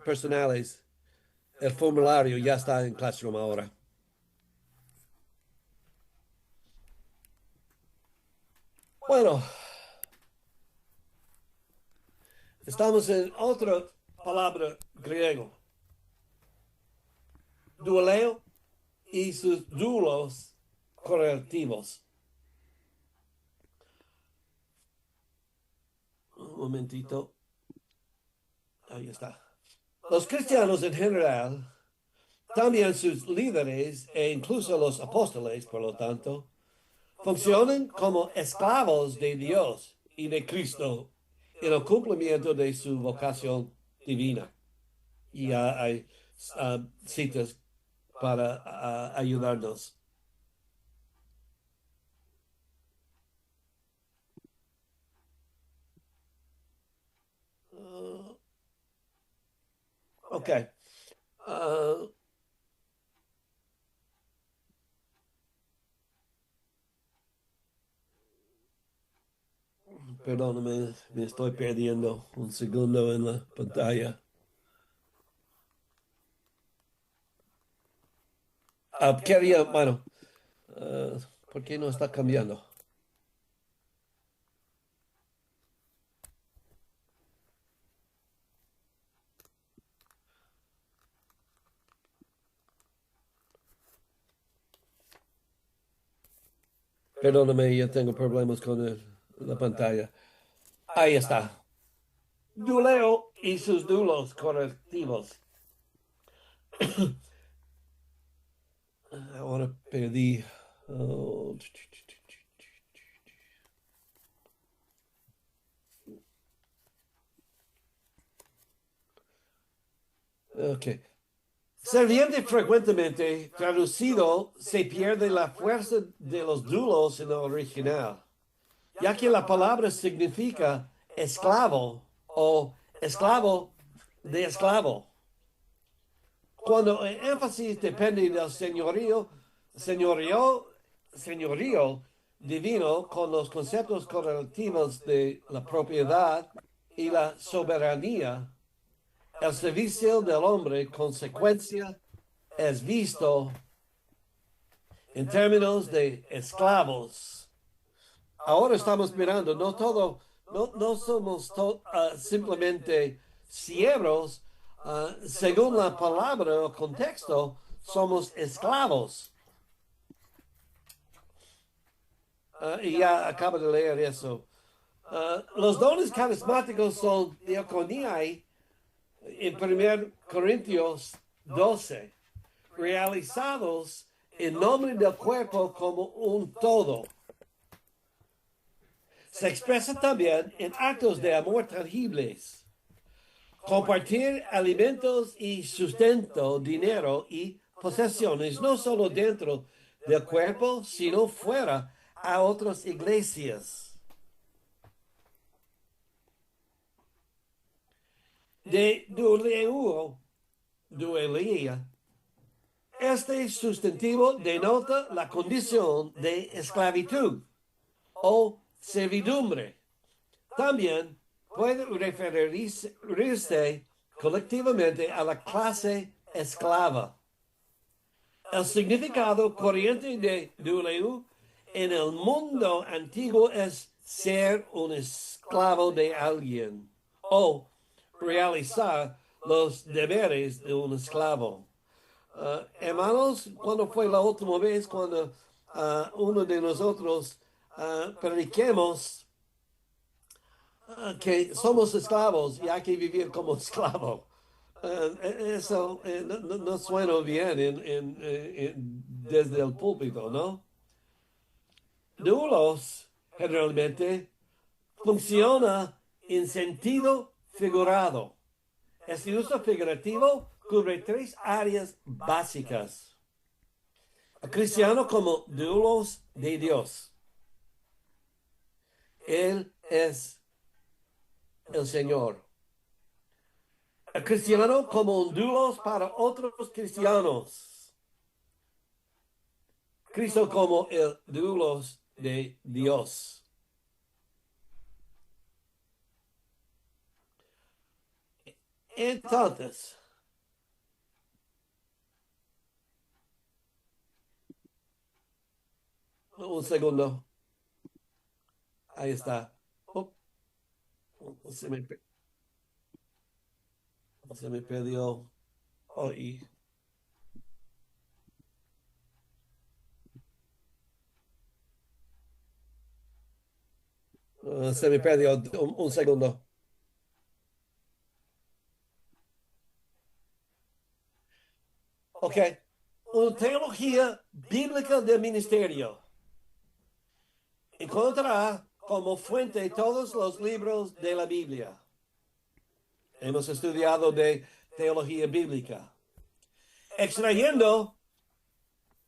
personales. El formulario ya está en Classroom ahora. Bueno, estamos en otra palabra griego. Dualeo y sus dulos correlativos. Un momentito. Ahí está. Los cristianos en general, también sus líderes e incluso los apóstoles, por lo tanto, funcionan como esclavos de Dios y de Cristo en el cumplimiento de su vocación divina. Y hay citas para ayudarnos. Uh, ok. Uh, Perdóname, me estoy perdiendo un segundo en la pantalla. Quería, bueno, ¿por qué no está cambiando? Perdóname, yo tengo problemas con la pantalla. Ahí está. Duleo y sus dulos correctivos. Ahora perdí. Oh. Ok. Serviente frecuentemente traducido se pierde la fuerza de los dulos en el original, ya que la palabra significa esclavo o esclavo de esclavo. Cuando el énfasis depende del señorío, señorío divino con los conceptos correlativos de la propiedad y la soberanía, el servicio del hombre consecuencia es visto en términos de esclavos. Ahora estamos mirando, no todo, no somos simplemente siervos, según la palabra o contexto, somos esclavos. Y ya acabo de leer eso. Los dones carismáticos son diaconiae en 1 Corintios 12, realizados en nombre del cuerpo como un todo. Se expresa también en actos de amor tangibles. Compartir alimentos y sustento, dinero y posesiones, no solo dentro del cuerpo, sino fuera a otras iglesias. De duelía. Este sustantivo denota la condición de esclavitud o servidumbre. También puede referirse colectivamente a la clase esclava. El significado corriente de duleu en el mundo antiguo es ser un esclavo de alguien o realizar los deberes de un esclavo. Hermanos, ¿cuándo fue la última vez cuando uno de nosotros prediquemos que somos esclavos y hay que vivir como esclavo? Eso no suena bien desde el púlpito, ¿no? Doulos generalmente funciona en sentido figurado. Este uso figurativo cubre tres áreas básicas. El cristiano como doulos de Dios. Él es el Señor. El cristiano como un doulos para otros cristianos. Cristo como el doulos de Dios. Entonces, un segundo. Ahí está. Oh, se me, se me perdió. Oh, se me perdió un segundo. Ok. Una teología bíblica del ministerio. Encontrará como fuente todos los libros de la Biblia. Hemos estudiado de teología bíblica, extrayendo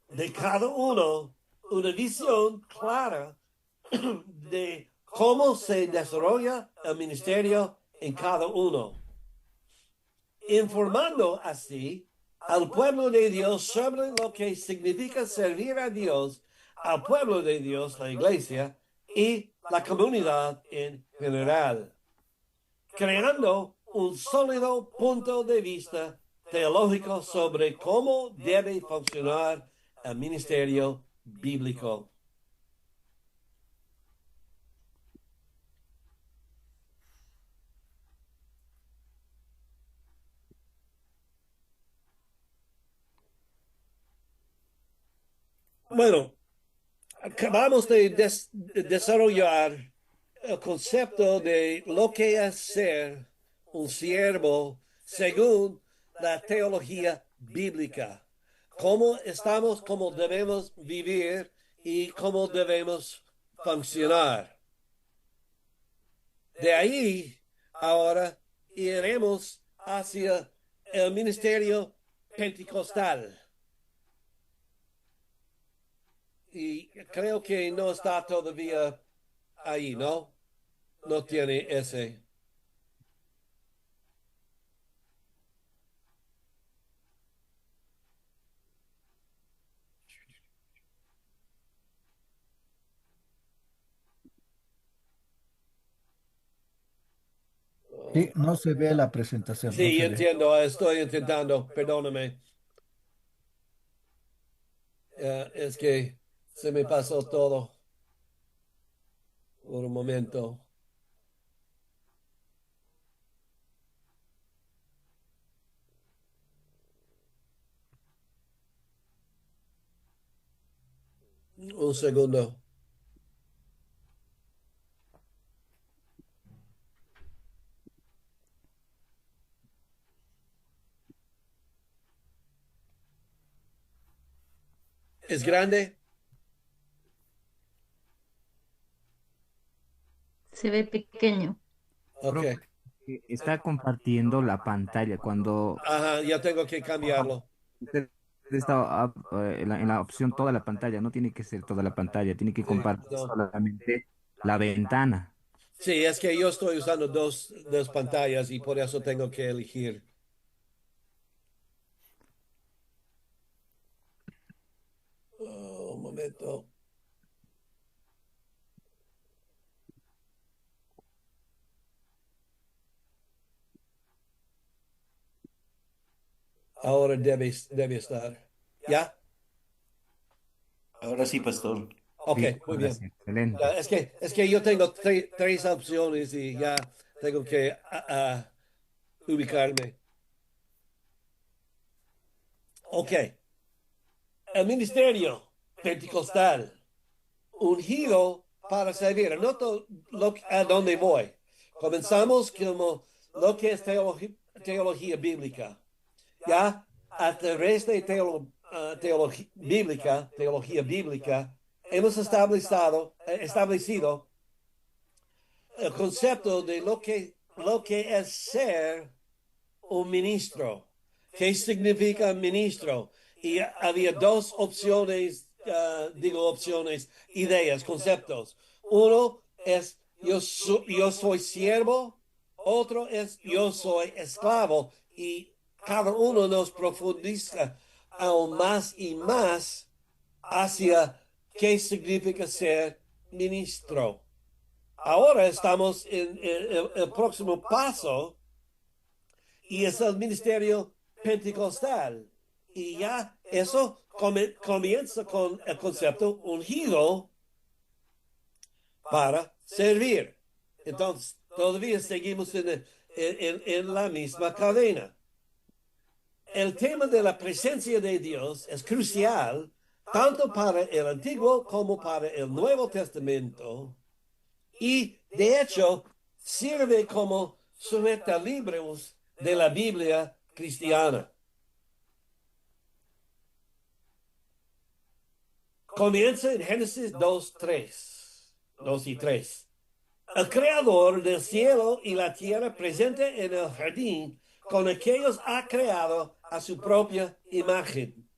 de cada uno una visión clara de cómo se desarrolla el ministerio en cada uno, informando así al pueblo de Dios sobre lo que significa servir a Dios, al pueblo de Dios, la iglesia y la comunidad en general, creando un sólido punto de vista teológico sobre cómo debe funcionar el ministerio bíblico. Bueno, acabamos de desarrollar el concepto de lo que es ser un siervo según la teología bíblica. Cómo estamos, cómo debemos vivir y cómo debemos funcionar. De ahí, ahora iremos hacia el ministerio pentecostal. Y creo que no está todavía ahí, ¿no? No tiene ese. Sí, no se ve la presentación, no Sí, se ve. entiendo, estoy intentando, perdóname. Es que se me pasó todo por un momento. Un segundo. ¿Es grande? Se ve pequeño. Ok. Profe, está compartiendo la pantalla. Cuando Ajá, ya tengo que cambiarlo. usted está en la opción toda la pantalla, no tiene que ser toda la pantalla, tiene que Sí, compartir no. solamente la ventana. Sí, es que yo estoy usando dos pantallas y por eso tengo que elegir. Oh, un momento. Ahora debe estar. ¿Ya? Ahora sí, pastor. Ok, Sí, muy ahora bien. sí, excelente. Ya, es que yo tengo tres opciones y ya tengo que ubicarme. Ok. El ministerio pentecostal, ungido para servir. Anoto a dónde voy. Comenzamos como lo que es teología bíblica. Ya a través de teología bíblica, hemos establecido el concepto de lo que es ser un ministro. ¿Qué significa ministro? Y había dos opciones, ideas, conceptos. Uno es yo soy siervo, otro es yo soy esclavo. Y cada uno nos profundiza aún más y más hacia qué significa ser ministro. Ahora estamos en el próximo paso y es el ministerio pentecostal. Y ya eso comienza con el concepto ungido para servir. Entonces, todavía seguimos en la misma cadena. El tema de la presencia de Dios es crucial tanto para el Antiguo como para el Nuevo Testamento y, de hecho, sirve como libros de la Biblia cristiana. Comienza en Génesis 2 y 3. El creador del cielo y la tierra presente en el jardín con aquellos ha creado a su propia imagen.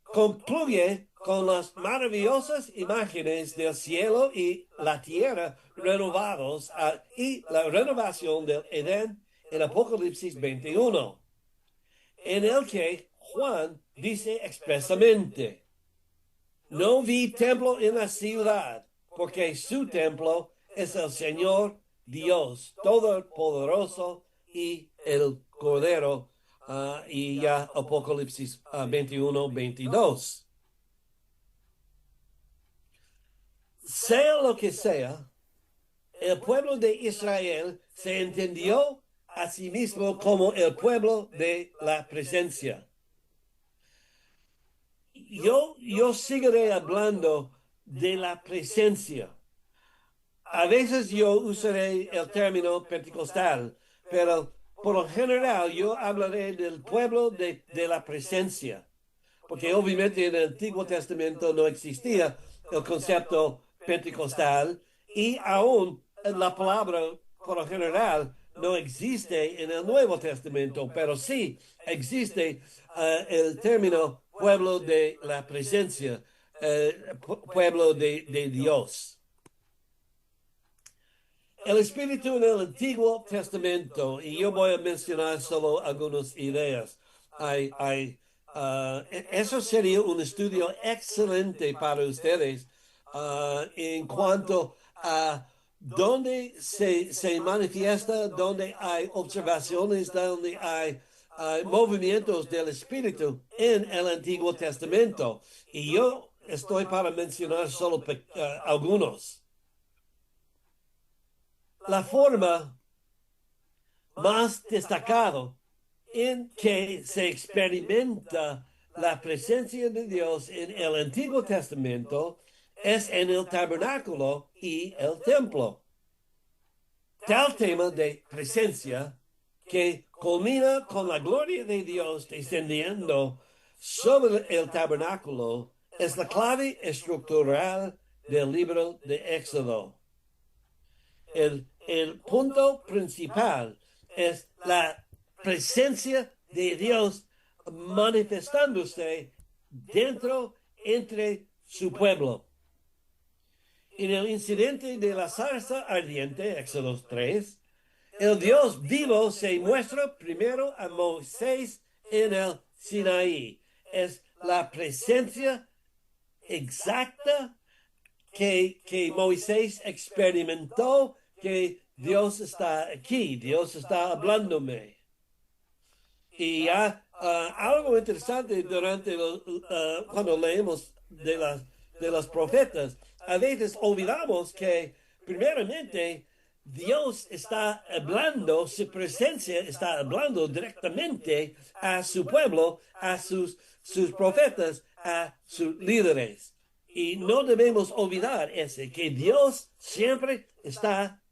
Concluye con las maravillosas imágenes del cielo y la tierra renovados y la renovación del Edén en Apocalipsis 21, en el que Juan dice expresamente: no vi templo en la ciudad, porque su templo es el Señor Dios Todopoderoso y el Cordero. Y ya Apocalipsis 21, 22. Sea lo que sea, el pueblo de Israel se entendió a sí mismo como el pueblo de la presencia. Yo seguiré hablando de la presencia. A veces yo usaré el término pentecostal, pero por lo general yo hablaré del pueblo de la presencia, porque obviamente en el Antiguo Testamento no existía el concepto pentecostal y aún la palabra por lo general no existe en el Nuevo Testamento, pero sí existe el término pueblo de la presencia, pueblo de Dios. El Espíritu en el Antiguo Testamento, y yo voy a mencionar solo algunas ideas. Eso sería un estudio excelente para ustedes en cuanto a dónde se manifiesta, dónde hay observaciones, dónde hay movimientos del Espíritu en el Antiguo Testamento. Y yo estoy para mencionar solo algunos. La forma más destacada en que se experimenta la presencia de Dios en el Antiguo Testamento es en el tabernáculo y el templo. Tal tema de presencia que culmina con la gloria de Dios descendiendo sobre el tabernáculo es la clave estructural del libro de Éxodo. El punto principal es la presencia de Dios manifestándose entre su pueblo. En el incidente de la zarza ardiente, Éxodo 3, el Dios vivo se muestra primero a Moisés en el Sinaí. Es la presencia exacta que Moisés experimentó, que Dios está aquí, Dios está hablándome. Y algo interesante cuando leemos de los profetas, a veces olvidamos que primeramente Dios está hablando, su presencia está hablando directamente a su pueblo, a sus profetas, a sus líderes. Y no debemos olvidar que Dios siempre está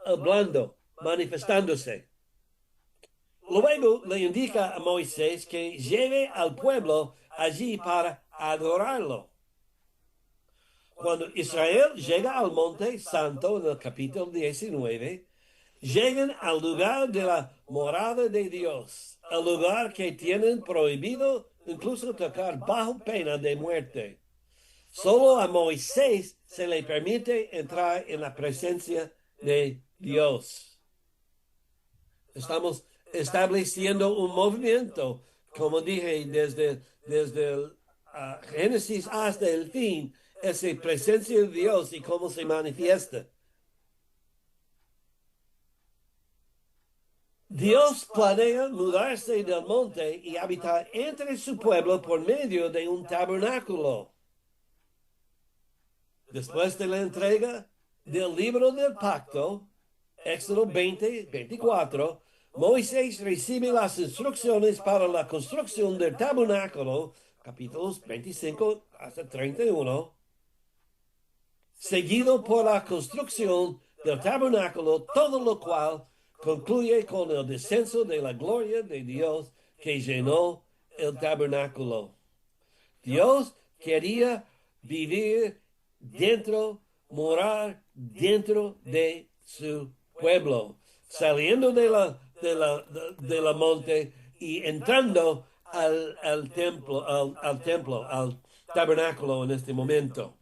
hablando, manifestándose. Luego le indica a Moisés que lleve al pueblo allí para adorarlo. Cuando Israel llega al Monte Santo en el capítulo 19, llegan al lugar de la morada de Dios, el lugar que tienen prohibido incluso tocar bajo pena de muerte. Solo a Moisés se le permite entrar en la presencia de Dios. Estamos estableciendo un movimiento, como dije, desde el Génesis hasta el fin, esa presencia de Dios y cómo se manifiesta. Dios planea mudarse del monte y habitar entre su pueblo por medio de un tabernáculo. Después de la entrega del libro del pacto, Éxodo 20:24, Moisés recibe las instrucciones para la construcción del tabernáculo, capítulos 25 hasta 31, seguido por la construcción del tabernáculo, todo lo cual concluye con el descenso de la gloria de Dios que llenó el tabernáculo. Dios quería vivir dentro, morar dentro de su pueblo, saliendo de la monte y entrando al templo, al tabernáculo en este momento.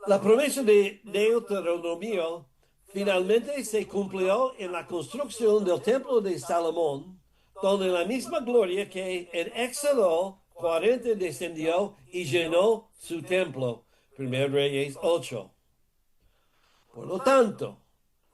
La promesa de Deuteronomio finalmente se cumplió en la construcción del templo de Salomón, donde la misma gloria que en Éxodo 40 descendió y llenó su templo. 1 Reyes 8. Por lo tanto,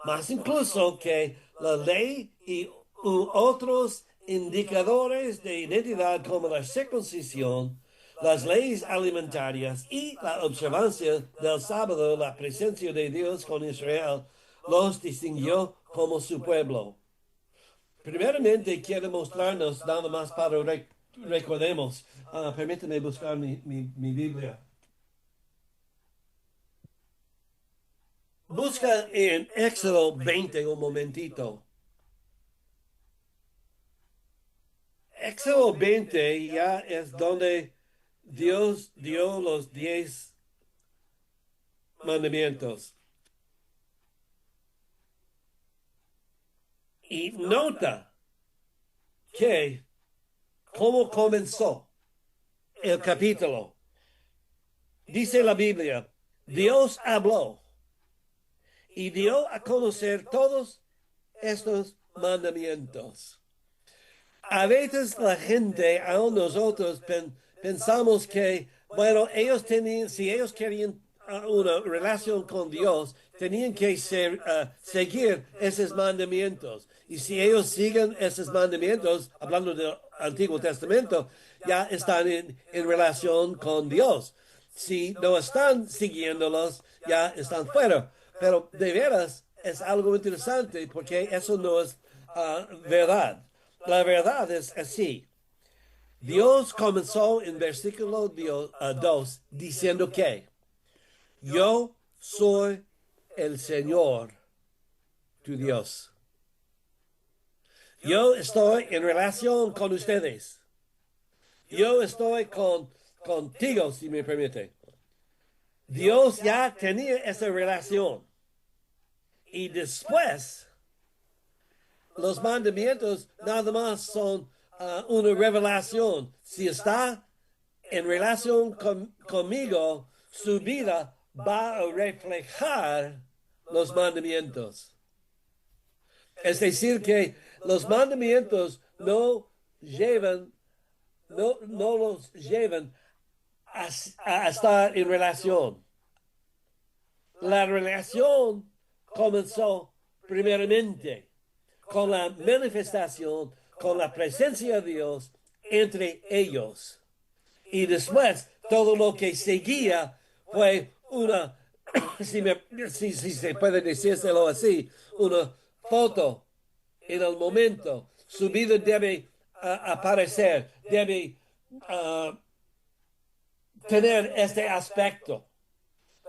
más incluso que la ley y otros indicadores de identidad como la circuncisión, las leyes alimentarias y la observancia del sábado, la presencia de Dios con Israel los distinguió como su pueblo. Primeramente, quiero mostrarnos nada más para recordemos. Permíteme buscar mi Biblia. Busca en Éxodo 20 un momentito. Éxodo 20 ya es donde Dios dio los 10 mandamientos. Y nota que cómo comenzó el capítulo. Dice la Biblia, Dios habló y dio a conocer todos estos mandamientos. A veces la gente, aún nosotros, pensamos que, bueno, si ellos querían una relación con Dios, tenían que seguir esos mandamientos. Y si ellos siguen esos mandamientos, hablando del Antiguo Testamento, ya están en relación con Dios. Si no están siguiéndolos, ya están fuera. Pero de veras es algo interesante porque eso no es verdad. La verdad es así. Dios comenzó en versículo 2 diciendo que yo soy el Señor, tu Dios. Yo estoy en relación con ustedes. Yo estoy contigo, si me permite. Dios ya tenía esa relación. Y después, los mandamientos nada más son una revelación. Si está en relación conmigo, su vida va a reflejar los mandamientos. Es decir, que los mandamientos no los llevan a estar en relación. La relación comenzó primeramente con la manifestación, con la presencia de Dios entre ellos. Y después todo lo que seguía fue una, si se puede decírselo así, una foto en el momento. Su vida debe aparecer, debe tener este aspecto,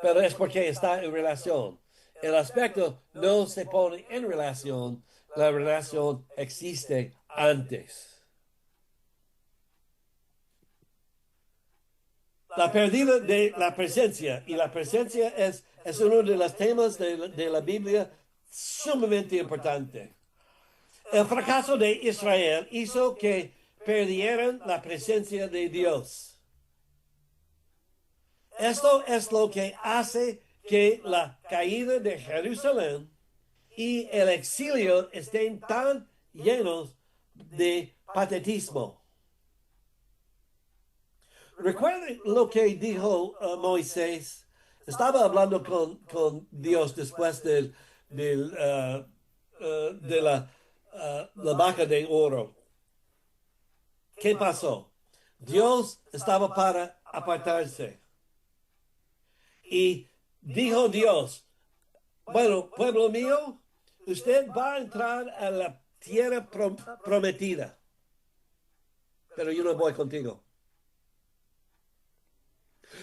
pero es porque está en relación. El aspecto no se pone en relación, la relación existe antes. La pérdida de la presencia, y la presencia es uno de los temas de la Biblia sumamente importante. El fracaso de Israel hizo que perdieran la presencia de Dios. Esto es lo que hace que la caída de Jerusalén y el exilio estén tan llenos de patetismo. Recuerden lo que dijo Moisés. Estaba hablando con Dios después del de la vaca de oro. ¿Qué pasó? Dios estaba para apartarse. Y dijo Dios, bueno, pueblo mío, usted va a entrar a la tierra prometida, pero yo no voy contigo.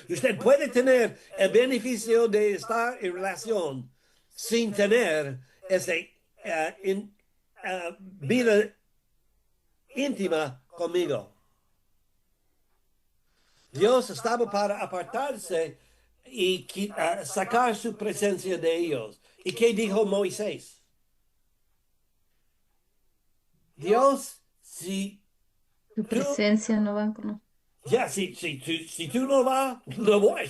Usted puede tener el beneficio de estar en relación sin tener esa vida íntima conmigo. Dios estaba para apartarse y sacar su presencia de ellos. ¿Y qué dijo Moisés? Dios, si Tu tú, presencia no va con ya, si tú no vas, no voy.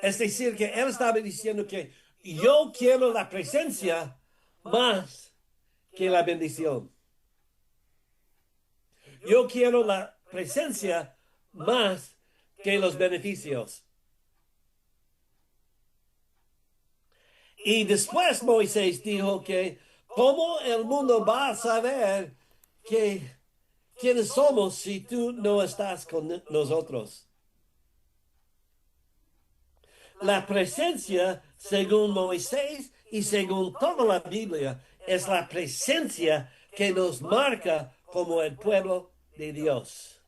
Es decir, que él estaba diciendo que yo quiero la presencia más que la bendición. Yo quiero la presencia más que los beneficios. Y después Moisés dijo que ¿cómo el mundo va a saber quiénes somos si tú no estás con nosotros? La presencia, según Moisés y según toda la Biblia, es la presencia que nos marca como el pueblo de Dios.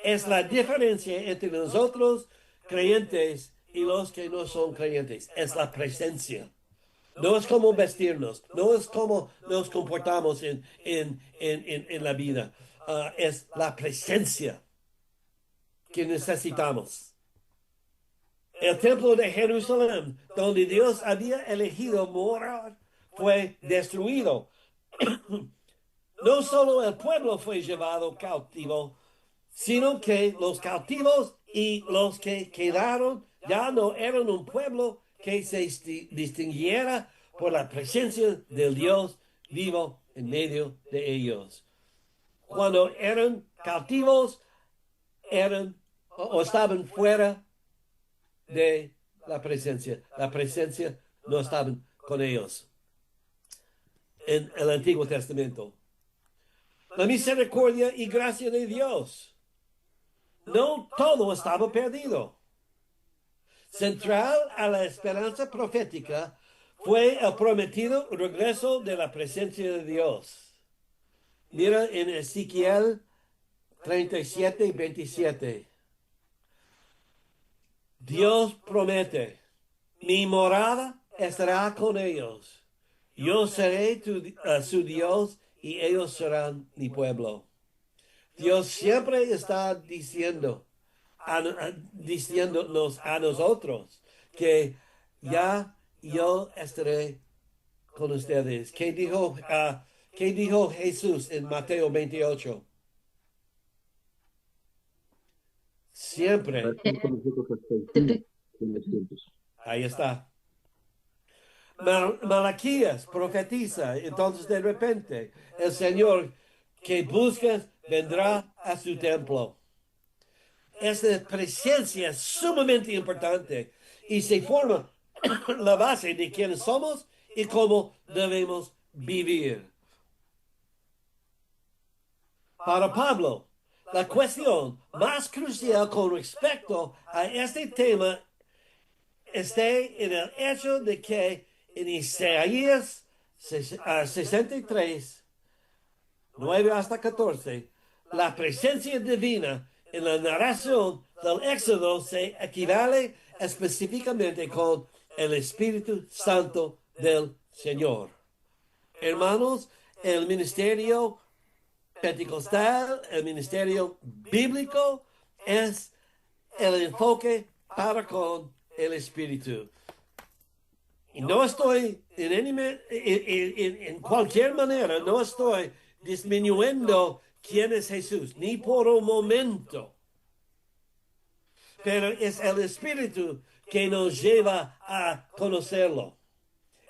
Es la diferencia entre nosotros, creyentes, y los que no son creyentes. Es la presencia. No es como vestirnos, no es como nos comportamos en la vida. Es la presencia que necesitamos. El templo de Jerusalén, donde Dios había elegido morar, fue destruido. No solo el pueblo fue llevado cautivo, sino que los cautivos y los que quedaron ya no eran un pueblo que se distinguiera por la presencia del Dios vivo en medio de ellos. Cuando eran cautivos, eran o estaban fuera de la presencia. La presencia no estaba con ellos en el Antiguo Testamento. La misericordia y gracia de Dios. No todo estaba perdido. Central a la esperanza profética fue el prometido regreso de la presencia de Dios. Mira en Ezequiel 37 y 27. Dios promete, mi morada estará con ellos. Yo seré su Dios y ellos serán mi pueblo. Dios siempre está diciéndonos a nosotros que ya yo estaré con ustedes. ¿Qué dijo Jesús en Mateo 28? Siempre. Con nosotros hasta el fin de los tiempos. Ahí está. Malaquías profetiza, entonces de repente el Señor que buscas vendrá a su templo. Esta presencia es sumamente importante y se forma la base de quiénes somos y cómo debemos vivir. Para Pablo, la cuestión más crucial con respecto a este tema está en el hecho de que en Isaías 63, 9 hasta 14, la presencia divina en la narración del Éxodo se equivale específicamente con el Espíritu Santo del Señor. Hermanos, el ministerio pentecostal, el ministerio bíblico, es el enfoque para con el Espíritu. Y no estoy en cualquier manera, no estoy disminuyendo quién es Jesús, ni por un momento. Pero es el Espíritu que nos lleva a conocerlo.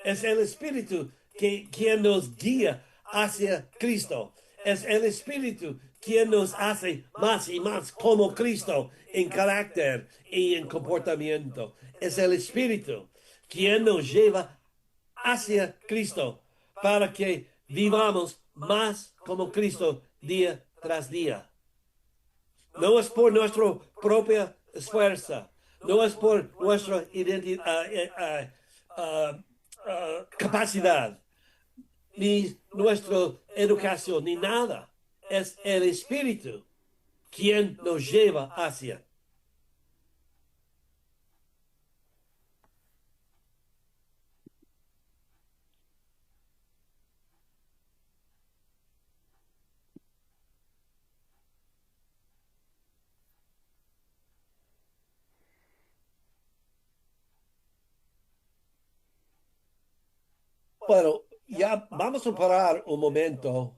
Es el Espíritu quien nos guía hacia Cristo. Es el Espíritu quien nos hace más y más como Cristo en carácter y en comportamiento. Es el Espíritu quien nos lleva hacia Cristo para que vivamos más como Cristo día tras día. No es por nuestra propia esfuerzo, no es por nuestra capacidad, ni nuestra educación, ni nada. Es el Espíritu quien nos lleva hacia. Bueno, ya vamos a parar un momento,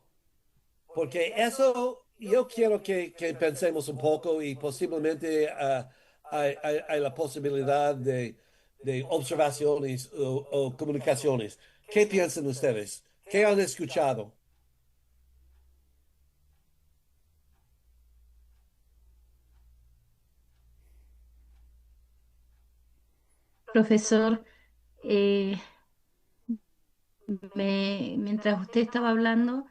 porque eso yo quiero que pensemos un poco y posiblemente hay la posibilidad de observaciones o comunicaciones. ¿Qué piensan ustedes? ¿Qué han escuchado? Profesor, eh, mientras usted estaba hablando,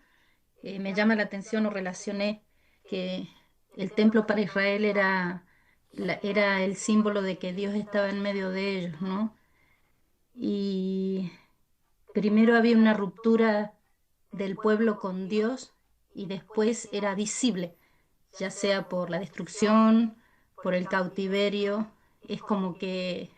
me llama la atención o relacioné que el templo para Israel era el símbolo de que Dios estaba en medio de ellos, ¿no? Y primero había una ruptura del pueblo con Dios y después era visible, ya sea por la destrucción, por el cautiverio. Es como que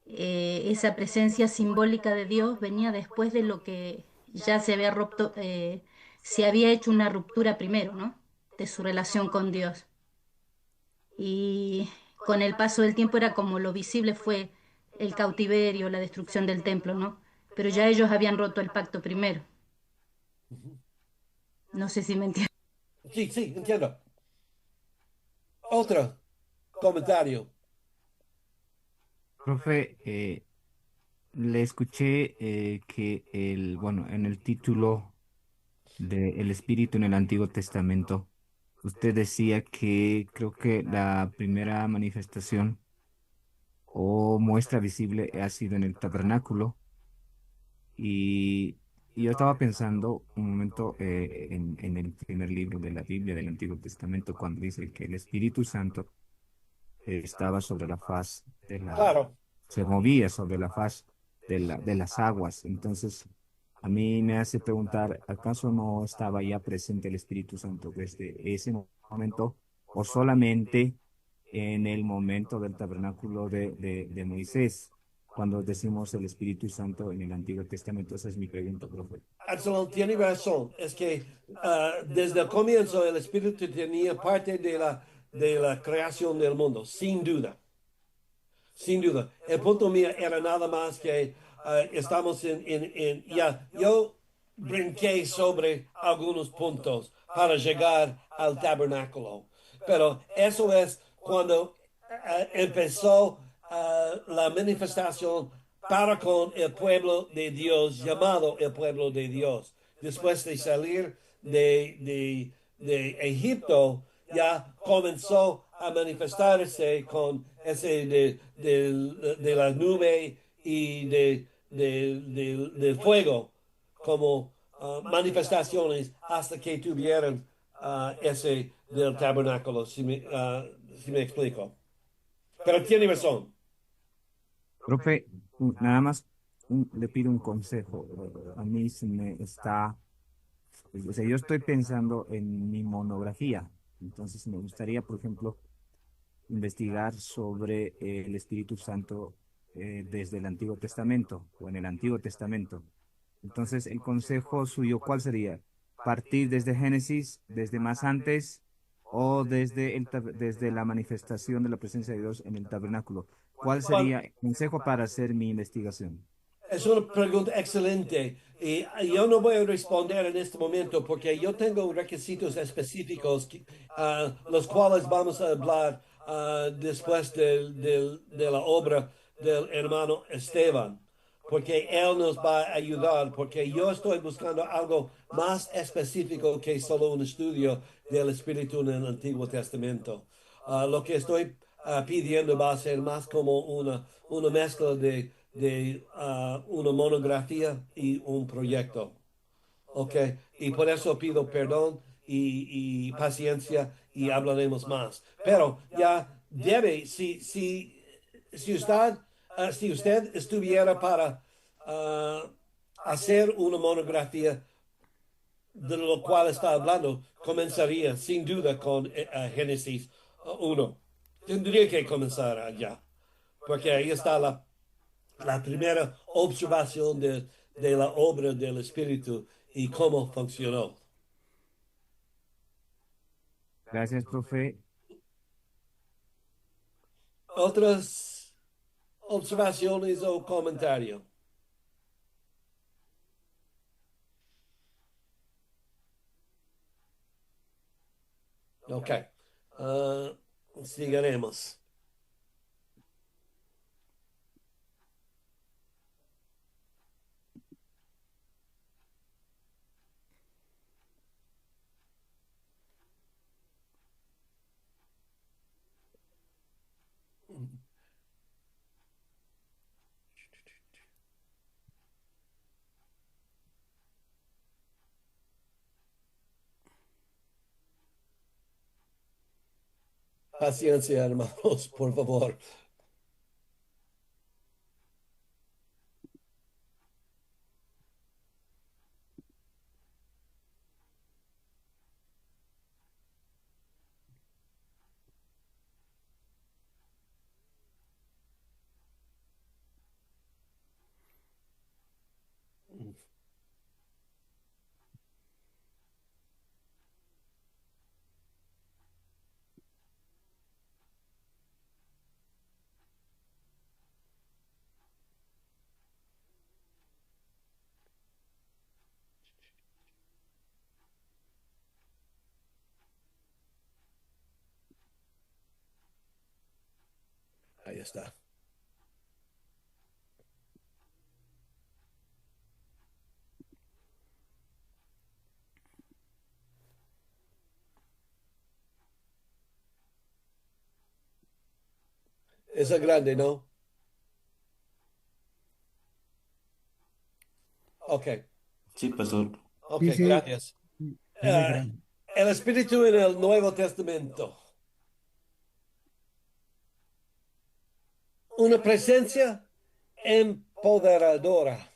esa presencia simbólica de Dios venía después de lo que ya se había roto, se había hecho una ruptura primero, ¿no? De su relación con Dios. Y con el paso del tiempo era como lo visible fue el cautiverio, la destrucción del templo, ¿no? Pero ya ellos habían roto el pacto primero. No sé si me entienden. Sí, sí, entiendo. Otro comentario. Profe, le escuché que bueno, en el título de El Espíritu en el Antiguo Testamento, usted decía que creo que la primera manifestación o muestra visible ha sido en el tabernáculo y, y yo estaba pensando un momento en el primer libro de la Biblia del Antiguo Testamento cuando dice que el Espíritu Santo estaba sobre la faz Claro. se movía sobre la faz de las aguas. Entonces, a mí me hace preguntar, ¿acaso no estaba ya presente el Espíritu Santo desde ese momento o solamente en el momento del tabernáculo de Moisés? Cuando decimos el Espíritu Santo en el Antiguo Testamento, esa es mi pregunta, profe. Absalom tiene razón. Es que desde el comienzo el Espíritu tenía parte de la creación del mundo, sin duda. Sin duda. El punto mío era nada más que estamos ya, yo brinqué sobre algunos puntos para llegar al tabernáculo. Pero eso es cuando empezó la manifestación para con el pueblo de Dios, llamado el pueblo de Dios. Después de salir de Egipto, ya comenzó a manifestarse con ese de la nube y del fuego como manifestaciones hasta que tuvieron ese del tabernáculo, si me explico. Pero tiene razón. Profe, nada más le pido un consejo. A mí se me está, o sea, yo estoy pensando en mi monografía. Entonces me gustaría, por ejemplo, investigar sobre el Espíritu Santo desde el Antiguo Testamento o en el Antiguo Testamento. Entonces, el consejo suyo, ¿cuál sería? ¿Partir desde Génesis, desde más antes o desde la manifestación de la presencia de Dios en el tabernáculo? ¿Cuál Juan, sería el consejo para hacer mi investigación? es una pregunta excelente y yo no voy a responder en este momento porque yo tengo requisitos específicos los cuales vamos a hablar después de la obra del hermano Esteban, porque él nos va a ayudar, porque yo estoy buscando algo más específico que solo un estudio del Espíritu en el Antiguo Testamento. Lo que estoy pidiendo va a ser más como una mezcla de una monografía y un proyecto. ¿Ok? Y por eso pido perdón y paciencia y hablaremos más. Pero ya debe, si usted estuviera para ah, hacer una monografía de lo cual está hablando, comenzaría sin duda con Génesis 1. Tendría que comenzar allá, porque ahí está la primera observación de la obra del Espíritu y cómo funcionó. Gracias, profe. ¿Otras observaciones o comentarios? Ok. Ah, Sigaremos. Paciencia, hermanos, por favor. Ahí está. Esa grande, ¿no? Ok, Sí, pastor. ok, Sí, sí, gracias. es muy Ah, grande. el Espíritu en el Nuevo Testamento. Una presencia empoderadora.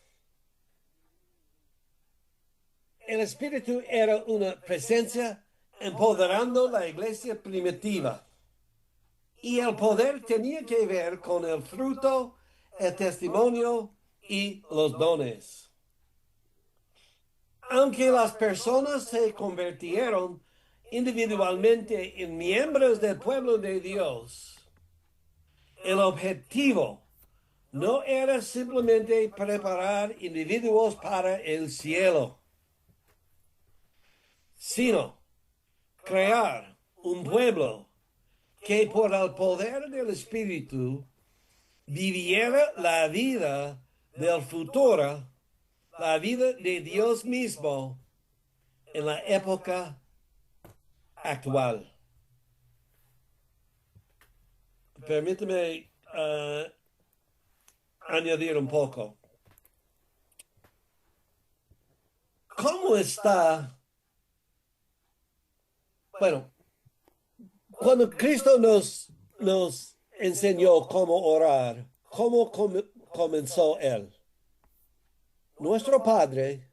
El Espíritu era una presencia empoderando la iglesia primitiva. Y el poder tenía que ver con el fruto, el testimonio y los dones. Aunque las personas se convirtieron individualmente en miembros del pueblo de Dios, el objetivo no era simplemente preparar individuos para el cielo, sino crear un pueblo que por el poder del Espíritu viviera la vida del futuro, la vida de Dios mismo en la época actual. Permíteme añadir un poco. ¿Cómo está? Bueno, cuando Cristo nos enseñó cómo orar, ¿cómo comenzó Él? Nuestro Padre,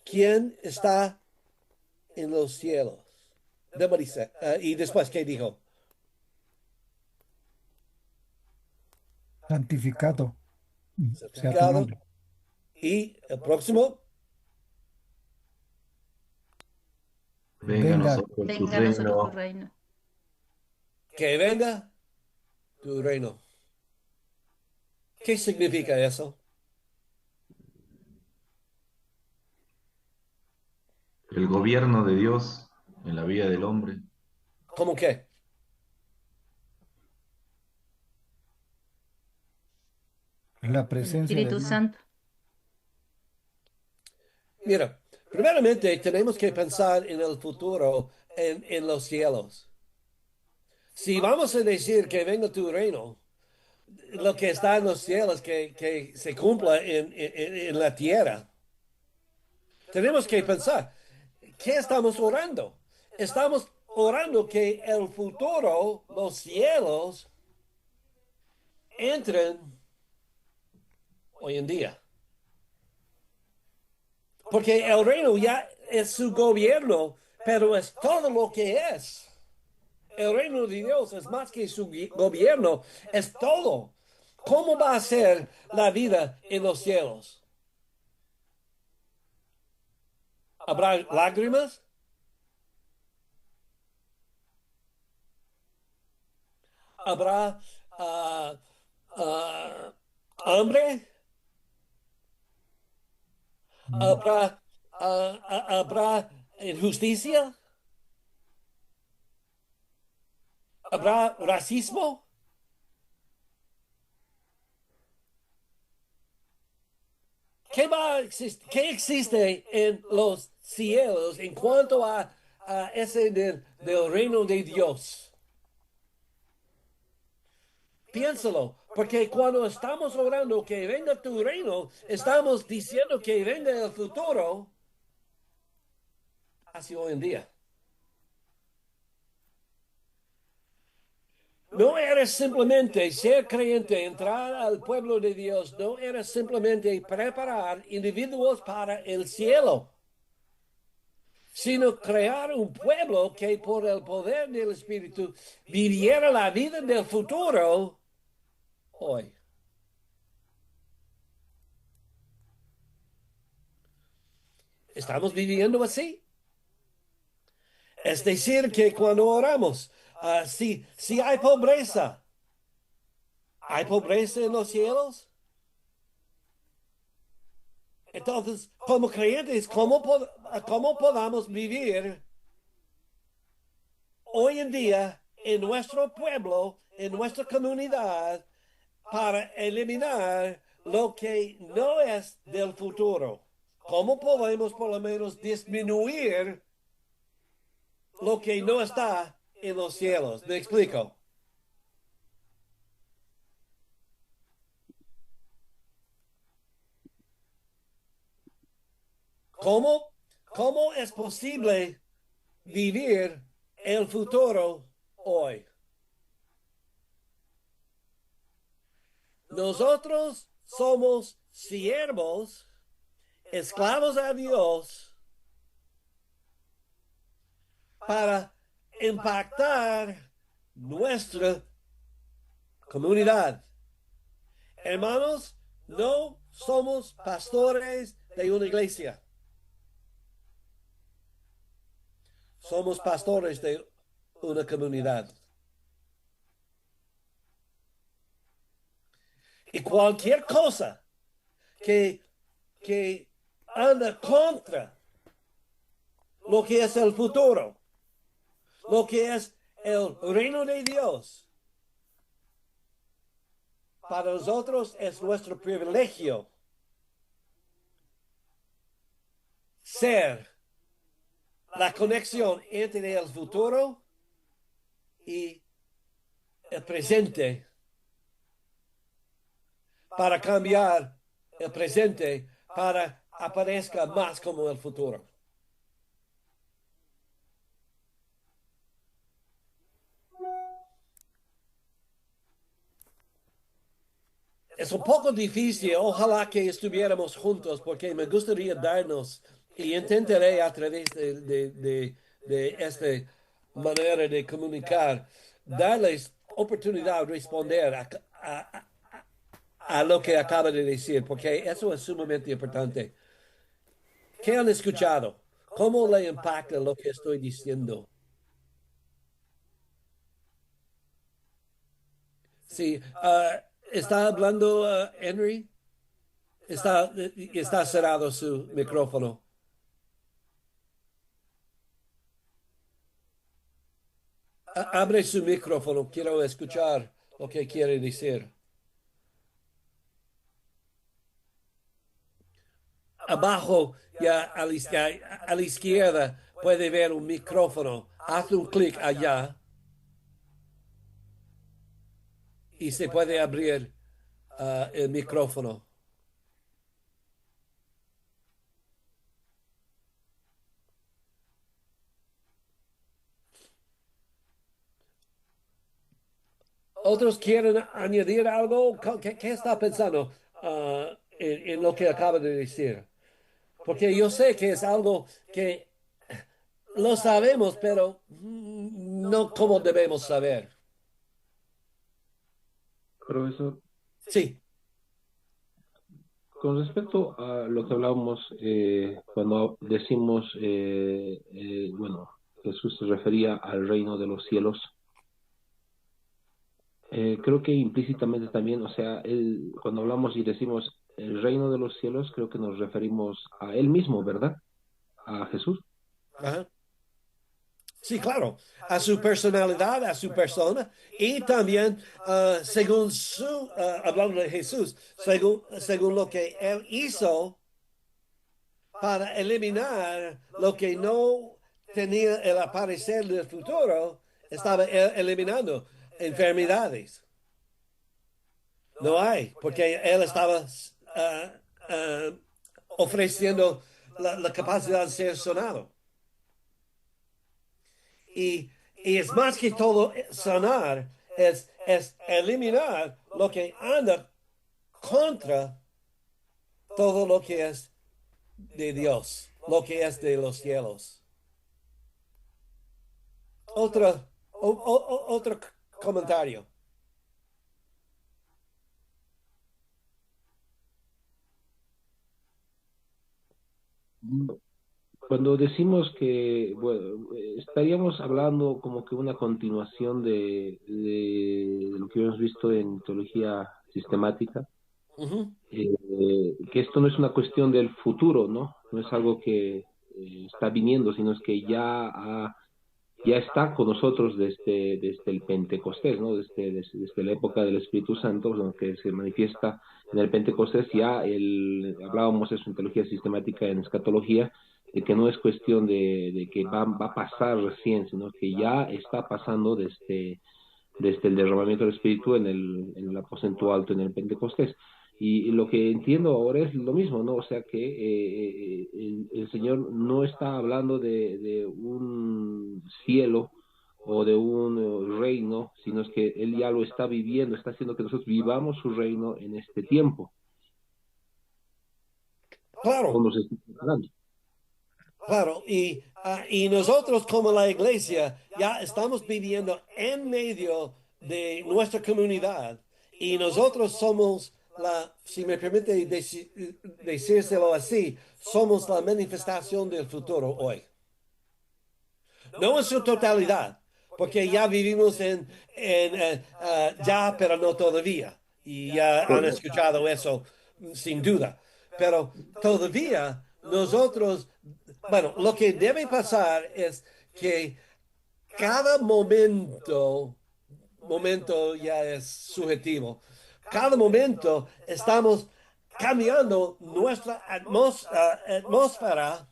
quien está en los cielos. Y después, ¿qué dijo? Santificado sea tu Santificado. nombre. Y el próximo, Venga a Venga, nosotros tu Venga a nosotros tu reino. reino. que venga tu reino. ¿Qué significa eso? El gobierno de Dios en la vida del hombre. ¿Cómo qué? la El presencia de Espíritu Dios. Santo. Mira, primeramente tenemos que pensar en el futuro, en los cielos. Si vamos a decir que venga tu reino, lo que está en los cielos, que se cumpla en la tierra, tenemos que pensar, ¿qué estamos orando? Estamos orando que el futuro, los cielos, entren hoy en día. Porque el reino ya es su gobierno, pero es todo lo que es. El reino de Dios es más que su gobierno, es todo. ¿Cómo va a ser la vida en los cielos? ¿Habrá lágrimas? ¿Habrá ah, ah, hambre? ¿Habrá, habrá injusticia? ¿Habrá racismo? ¿Qué existe en los cielos en cuanto a ese del reino de Dios? Piénsalo, porque cuando estamos orando que venga tu reino, estamos diciendo que venga el futuro hacia hoy en día. No eres simplemente ser creyente, entrar al pueblo de Dios, no eres simplemente preparar individuos para el cielo, sino crear un pueblo que por el poder del Espíritu viviera la vida del futuro hoy. ¿Estamos viviendo así? Es decir, que cuando oramos, si ¿hay pobreza en los cielos? Entonces, como creyentes, ¿cómo podamos vivir hoy en día en nuestro pueblo, en nuestra comunidad, para eliminar lo que no es del futuro? ¿Cómo podemos por lo menos disminuir lo que no está en los cielos? ¿Me explico? ¿Cómo es posible vivir el futuro hoy? Nosotros somos siervos, esclavos a Dios, para impactar nuestra comunidad. Hermanos, no somos pastores de una iglesia. Somos pastores de una comunidad. Y cualquier cosa que anda contra lo que es el futuro, lo que es el reino de Dios, para nosotros es nuestro privilegio ser la conexión entre el futuro y el presente para cambiar el presente para aparezca más como el futuro. Es un poco difícil, ojalá que estuviéramos juntos, porque me gustaría darnos, y intentaré a través de esta manera de comunicar, darles oportunidad de responder a lo que acaba de decir, porque eso es sumamente importante. ¿Qué han escuchado? ¿Cómo le impacta lo que estoy diciendo? Sí, está hablando Henry. Está cerrado su micrófono. Abre su micrófono. Quiero escuchar lo que quiere decir. Abajo, ya a la izquierda, puede ver un micrófono. Haz un clic allá. y se puede abrir el micrófono. ¿Otros quieren añadir algo? ¿Qué está pensando en lo que acaba de decir? Porque yo sé que es algo que lo sabemos, pero no como debemos saber. Profesor, Sí. con respecto a lo que hablábamos cuando decimos, bueno, Jesús se refería al reino de los cielos, creo que implícitamente también, o sea, cuando hablamos y decimos el reino de los cielos, creo que nos referimos a Él mismo, ¿verdad? A Jesús. Ajá. Sí, claro, a su personalidad, a su persona y también según hablando de Jesús, según lo que él hizo para eliminar lo que no tenía el aparecer del futuro, estaba él eliminando enfermedades. No hay, porque él estaba uh, ofreciendo la capacidad de ser sonado. Y es más que todo sanar, es eliminar lo que anda contra todo lo que es de Dios, lo que es de los cielos. Otro comentario. Cuando decimos que, bueno, estaríamos hablando como que una continuación de lo que hemos visto en teología sistemática, Ujú. que esto no es una cuestión del futuro, ¿no? No es algo que está viniendo, sino es que ya está con nosotros desde el Pentecostés, ¿no? Desde la época del Espíritu Santo, lo que se manifiesta en el Pentecostés, hablábamos eso en teología sistemática, en escatología, de que no es cuestión de que va a pasar recién, sino que ya está pasando desde el derramamiento del Espíritu en el aposento alto, en el Pentecostés. Y lo que entiendo ahora es lo mismo, ¿no? O sea que el Señor no está hablando de un cielo o de un reino, sino es que Él ya lo está viviendo, está haciendo que nosotros vivamos su reino en este tiempo, Claro, como se está preparando. claro. Y nosotros como la iglesia ya estamos viviendo en medio de nuestra comunidad y nosotros somos si me permite decírselo así, somos la manifestación del futuro hoy. No en su totalidad, porque ya vivimos ya, pero no todavía. Y ya han escuchado eso sin duda. Pero todavía nosotros, bueno, lo que debe pasar es que cada momento ya es subjetivo. Cada momento estamos cambiando nuestra atmósfera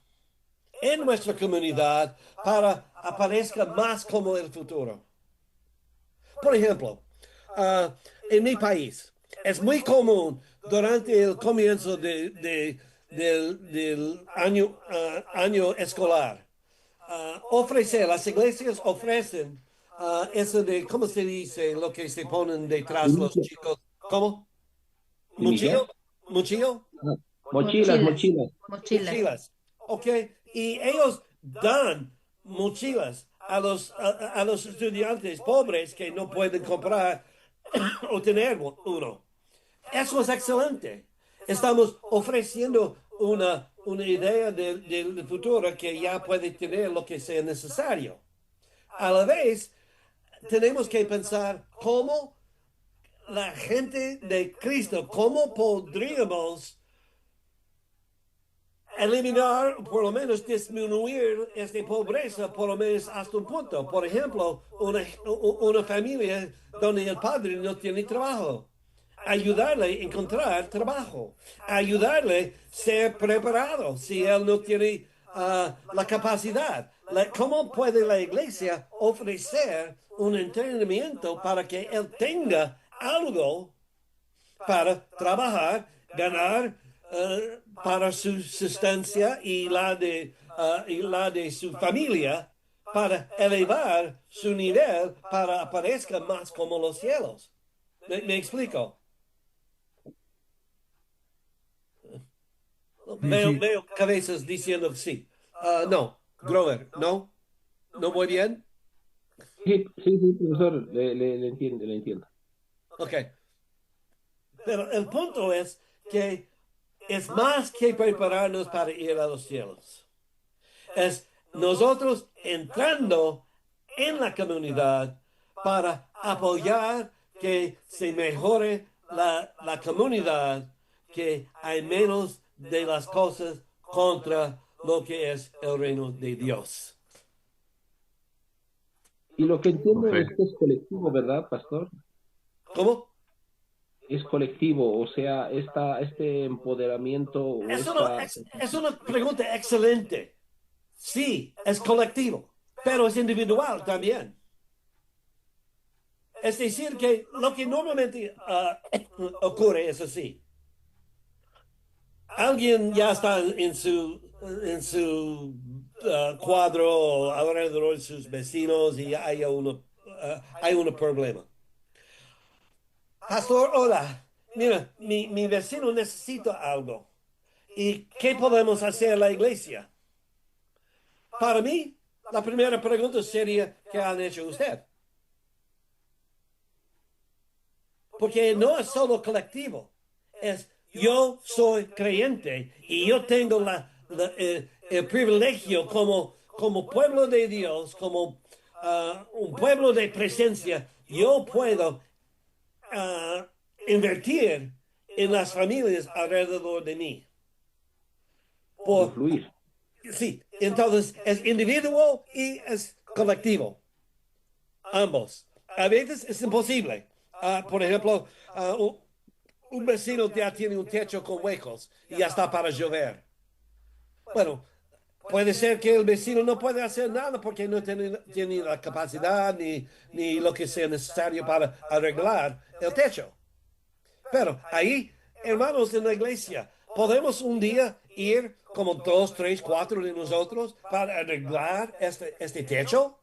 en nuestra comunidad para aparezca más como el futuro. Por ejemplo, en mi país es muy común durante el comienzo del año escolar las iglesias ofrecen eso de, ¿cómo se dice? Lo que se ponen detrás los chicos. ¿Cómo? ¿Primicia? ¿Muchillo? ¿Muchillo? Ah, mochilas, Mochilas, mochilas. mochilas. Mochilas. Ok. Y ellos dan mochilas a los estudiantes pobres que no pueden comprar o tener uno. Eso es excelente. Estamos ofreciendo una idea del futuro que ya puede tener lo que sea necesario. A la vez, tenemos que pensar cómo la gente de Cristo, cómo podríamos eliminar, por lo menos disminuir esta pobreza, por lo menos hasta un punto. Por ejemplo, una familia donde el padre no tiene trabajo. Ayudarle a encontrar trabajo, ayudarle a ser preparado si él no tiene la capacidad. ¿Cómo puede la iglesia ofrecer un entrenamiento para que él tenga algo para trabajar, ganar para su sustancia y la de su familia, para elevar su nivel para aparezca más como los cielos. ¿Me explico? Sí, sí, Veo cabezas diciendo sí. No, Grover, no, no muy bien. Sí, sí, sí, profesor, le entiendo, le entiendo. Ok, pero el punto es que es más que prepararnos para ir a los cielos. Es nosotros entrando en la comunidad para apoyar que se mejore la comunidad, que hay menos de las cosas contra lo que es el reino de Dios. Y lo que entiendo Profe, es que es colectivo, ¿verdad, pastor? ¿Cómo? Es colectivo, o sea, este empoderamiento o esta... Es una pregunta excelente. Sí, es colectivo, pero es individual también. Es decir, que lo que normalmente ocurre es así. Alguien ya está en su cuadro alrededor de sus vecinos y hay un problema. Pastor, hola. Mira, mi vecino necesita algo. ¿Y qué podemos hacer en la iglesia? Para mí, la primera pregunta sería, ¿qué han hecho usted? Porque no es solo colectivo, es yo soy creyente y yo tengo el privilegio como pueblo de Dios, como un pueblo de presencia, yo puedo uh, invertir en las familias alrededor de mí. Por, influir. sí, entonces es individuo y es colectivo, ambos. A veces es imposible. Por ejemplo, un vecino ya tiene un techo con huecos y ya está para llover. Bueno, puede ser que el vecino no puede hacer nada porque no tiene la capacidad ni lo que sea necesario para arreglar el techo. Pero ahí, hermanos en la iglesia, podemos un día ir como dos, tres, cuatro de nosotros para arreglar este techo.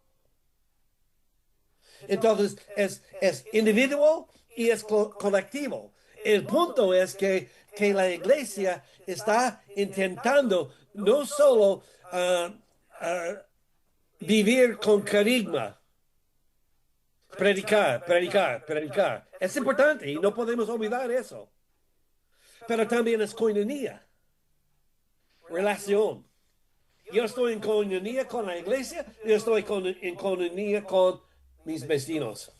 Entonces, es individual y es colectivo. El punto es que la iglesia está intentando no solo uh, vivir con carisma, predicar. Es importante y no podemos olvidar eso. Pero también es coinonía, relación. Yo estoy en coinonía con la iglesia, yo estoy en coinonía con mis vecinos.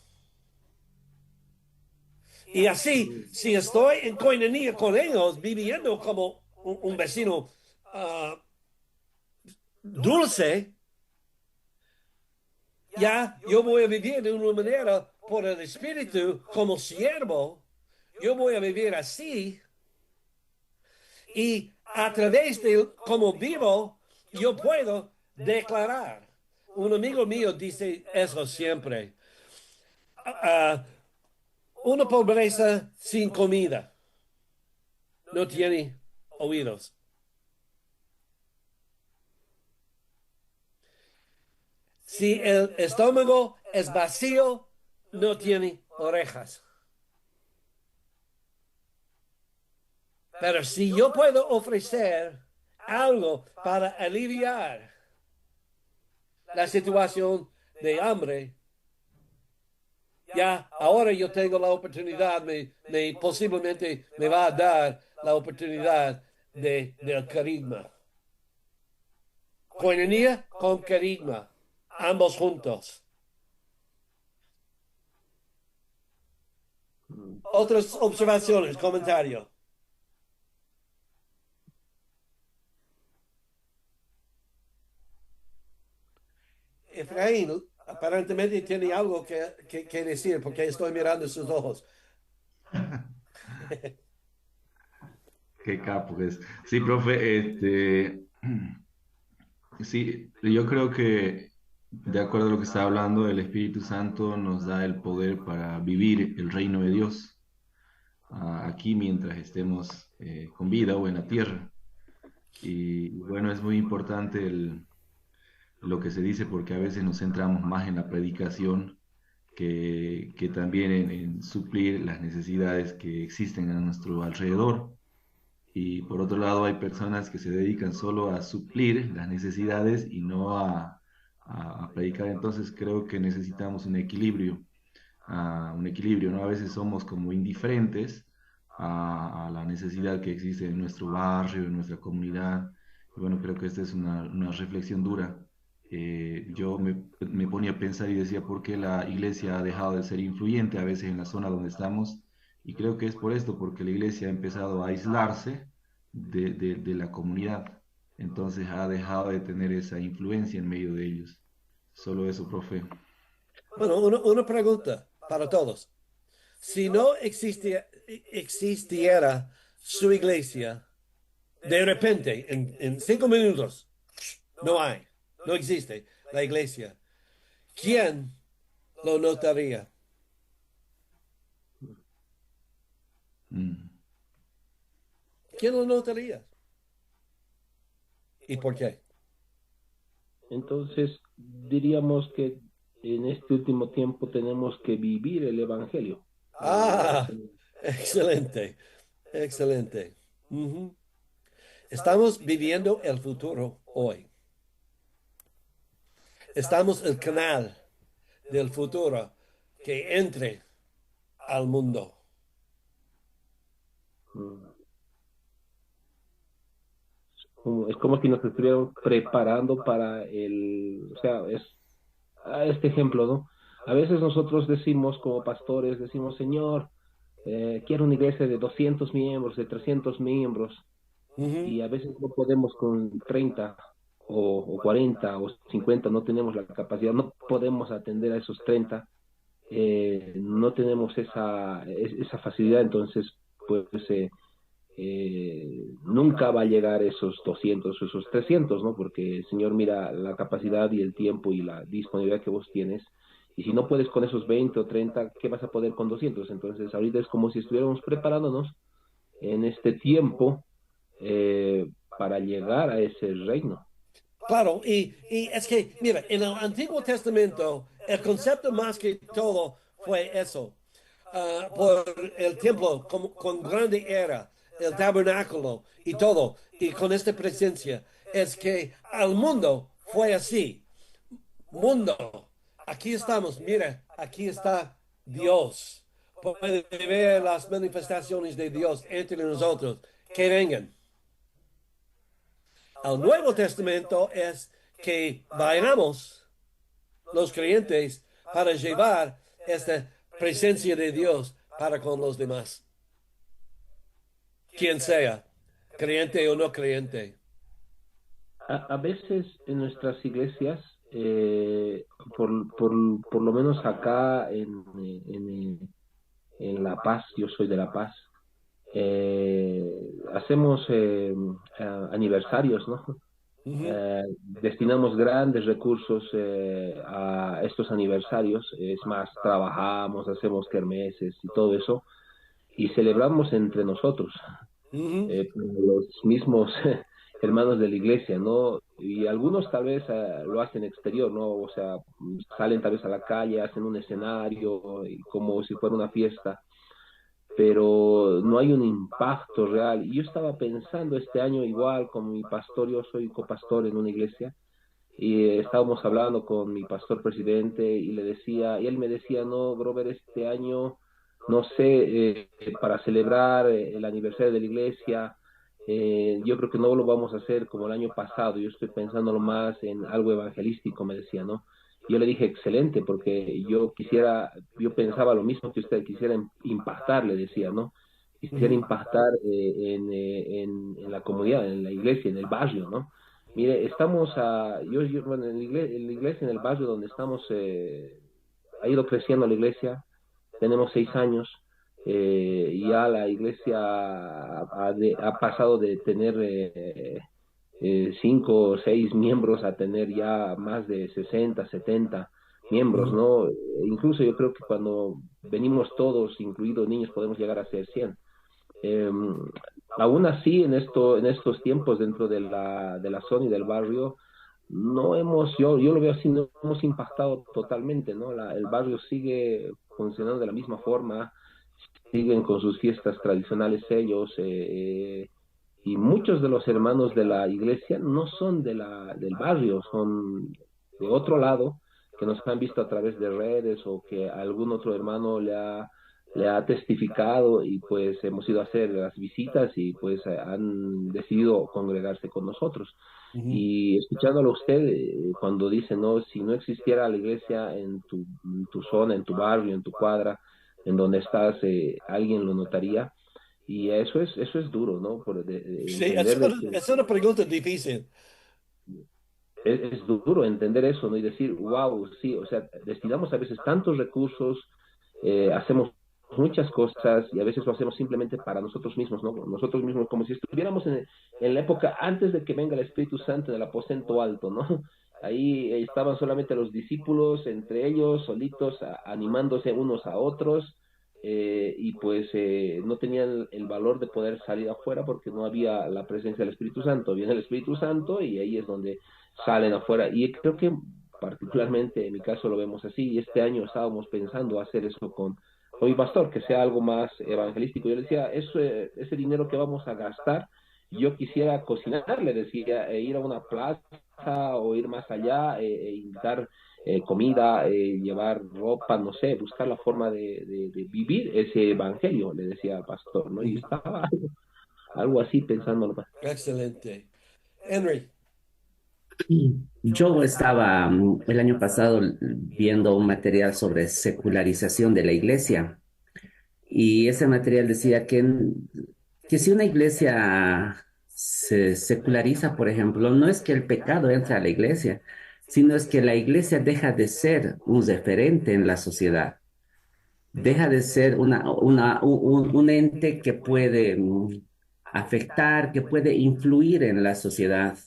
Y así, si estoy en coinonía con ellos, viviendo como un vecino dulce, ya yo voy a vivir de una manera por el Espíritu como siervo. Yo voy a vivir así y a través de cómo vivo, yo puedo declarar. Un amigo mío dice eso siempre. Uh, una pobreza sin comida no tiene oídos. Si el estómago es vacío, no tiene orejas. Pero si yo puedo ofrecer algo para aliviar la situación de hambre, ya ahora yo tengo la oportunidad, posiblemente me va a dar la oportunidad del carisma. Coinonía con carisma, ambos juntos. Otras observaciones, comentarios. Efraín aparentemente tiene algo que decir porque estoy mirando sus ojos. qué capo es. Sí, profe, sí, yo creo que de acuerdo a lo que está hablando, el Espíritu Santo nos da el poder para vivir el reino de Dios aquí mientras estemos con vida o en la tierra. Y bueno, es muy importante lo que se dice porque a veces nos centramos más en la predicación que también en suplir las necesidades que existen a nuestro alrededor. Y por otro lado, hay personas que se dedican solo a suplir las necesidades y no a predicar. Entonces creo que necesitamos un equilibrio, ¿no? A veces somos como indiferentes a la necesidad que existe en nuestro barrio, en nuestra comunidad. Y bueno, creo que esta es una reflexión dura. Yo me ponía a pensar y decía, ¿por qué la iglesia ha dejado de ser influyente a veces en la zona donde estamos? Y creo que es por esto, porque la iglesia ha empezado a aislarse de la comunidad. Entonces ha dejado de tener esa influencia en medio de ellos. Solo eso, profe. Bueno, una pregunta para todos. Si no existiera su iglesia, de repente, en 5 minutos, no hay, no existe la iglesia, ¿quién lo notaría? Mm. ¿Quién lo notaría? ¿Y por qué? Entonces, diríamos que en este último tiempo tenemos que vivir el Evangelio. Ah, excelente, excelente. Ujú. Estamos viviendo el futuro hoy. Estamos el canal del futuro que entre al mundo. Es como si nos estuvieran preparando para o sea, este ejemplo, ¿no? A veces nosotros decimos como pastores, decimos, Señor, quiero una iglesia de 200 miembros, de 300 miembros, Ujú. y a veces no podemos con 30 o 40 o 50, no tenemos la capacidad, no podemos atender a esos 30, no tenemos esa facilidad, entonces, pues, nunca va a llegar esos 200 o esos 300, ¿no? Porque el Señor mira la capacidad y el tiempo y la disponibilidad que vos tienes. Y si no puedes con esos 20 o 30, ¿qué vas a poder con 200? Entonces, ahorita es como si estuviéramos preparándonos en este tiempo para llegar a ese reino. Claro, y es que, mira, en el Antiguo Testamento, el concepto más que todo fue eso. Por el templo con grande era, el tabernáculo y todo, y con esta presencia, es que al mundo fue así. Mundo, aquí estamos, mira, aquí está Dios. Puede ver las manifestaciones de Dios entre nosotros. Que vengan. El Nuevo Testamento es que vayamos los creyentes para llevar esta presencia de Dios para con los demás, quien sea, creyente o no creyente. A veces en nuestras iglesias, por, por, por lo menos acá en La Paz, yo soy de La Paz, hacemos aniversarios, ¿no? Ujú, Destinamos grandes recursos a estos aniversarios, es más, trabajamos, hacemos kermeses y todo eso, y celebramos entre nosotros, ujú, los mismos hermanos de la iglesia, ¿no? Y algunos tal vez lo hacen exterior, ¿no? O sea, salen tal vez a la calle, hacen un escenario, y como si fuera una fiesta, pero no hay un impacto real. Y yo estaba pensando este año igual con mi pastor, yo soy copastor en una iglesia, y estábamos hablando con mi pastor presidente y le decía, y él me decía, no, Grover, este año, no sé, para celebrar el aniversario de la iglesia, yo creo que no lo vamos a hacer como el año pasado, yo estoy pensándolo más en algo evangelístico, me decía, ¿no? Yo le dije, excelente, porque yo pensaba lo mismo que usted, quisiera impactar, le decía, ¿no? Quisiera ujú. impactar en la comunidad, en la iglesia, en el barrio, ¿no? Mire, bueno, en la iglesia, en el barrio donde estamos, ha ido creciendo la iglesia, tenemos 6 años, y ya la iglesia ha pasado de tener 5 o 6 miembros a tener ya más de 60, 70 miembros, Ujú. ¿no? Incluso yo creo que cuando venimos todos, incluidos niños, podemos llegar a ser 100. Eh, Aún así, en estos tiempos, dentro de la zona y del barrio, no hemos, yo lo veo así, no hemos impactado totalmente, ¿no? El barrio sigue funcionando de la misma forma, siguen con sus fiestas tradicionales ellos, y muchos de los hermanos de la iglesia no son del barrio, son de otro lado, que nos han visto a través de redes o que algún otro hermano le ha testificado y pues hemos ido a hacer las visitas y pues han decidido congregarse con nosotros. Ujú. Y escuchándolo a usted, cuando dice, no, si no existiera la iglesia en tu zona, en tu barrio, en tu cuadra, en donde estás, alguien lo notaría. Y eso es duro, ¿no? De Sí, entender de que es una pregunta difícil. es duro entender eso, ¿no? Y decir, wow, sí, o sea, destinamos a veces tantos recursos, hacemos muchas cosas y a veces lo hacemos simplemente para nosotros mismos, ¿no? Nosotros mismos, como si estuviéramos en la época antes de que venga el Espíritu Santo en el aposento alto, ¿no? Ahí estaban solamente los discípulos, entre ellos, solitos, animándose unos a otros, y pues no tenían el valor de poder salir afuera porque no había la presencia del Espíritu Santo. Viene el Espíritu Santo y ahí es donde salen afuera. Y creo que particularmente en mi caso lo vemos así. Y este año estábamos pensando hacer eso con mi pastor, que sea algo más evangelístico. Yo le decía, eso, ese dinero que vamos a gastar, yo quisiera cocinar, le decía, ir a una plaza o ir más allá, invitar comida, llevar ropa, no sé, buscar la forma de vivir ese evangelio, le decía al pastor, ¿no? Y Ujú. estaba algo así pensando. Excelente. Henry. Yo estaba el año pasado viendo un material sobre secularización de la iglesia y ese material decía que si una iglesia se seculariza, por ejemplo, no es que el pecado entre a la iglesia, sino es que la iglesia deja de ser un referente en la sociedad, deja de ser un ente que puede afectar, que puede influir en la sociedad.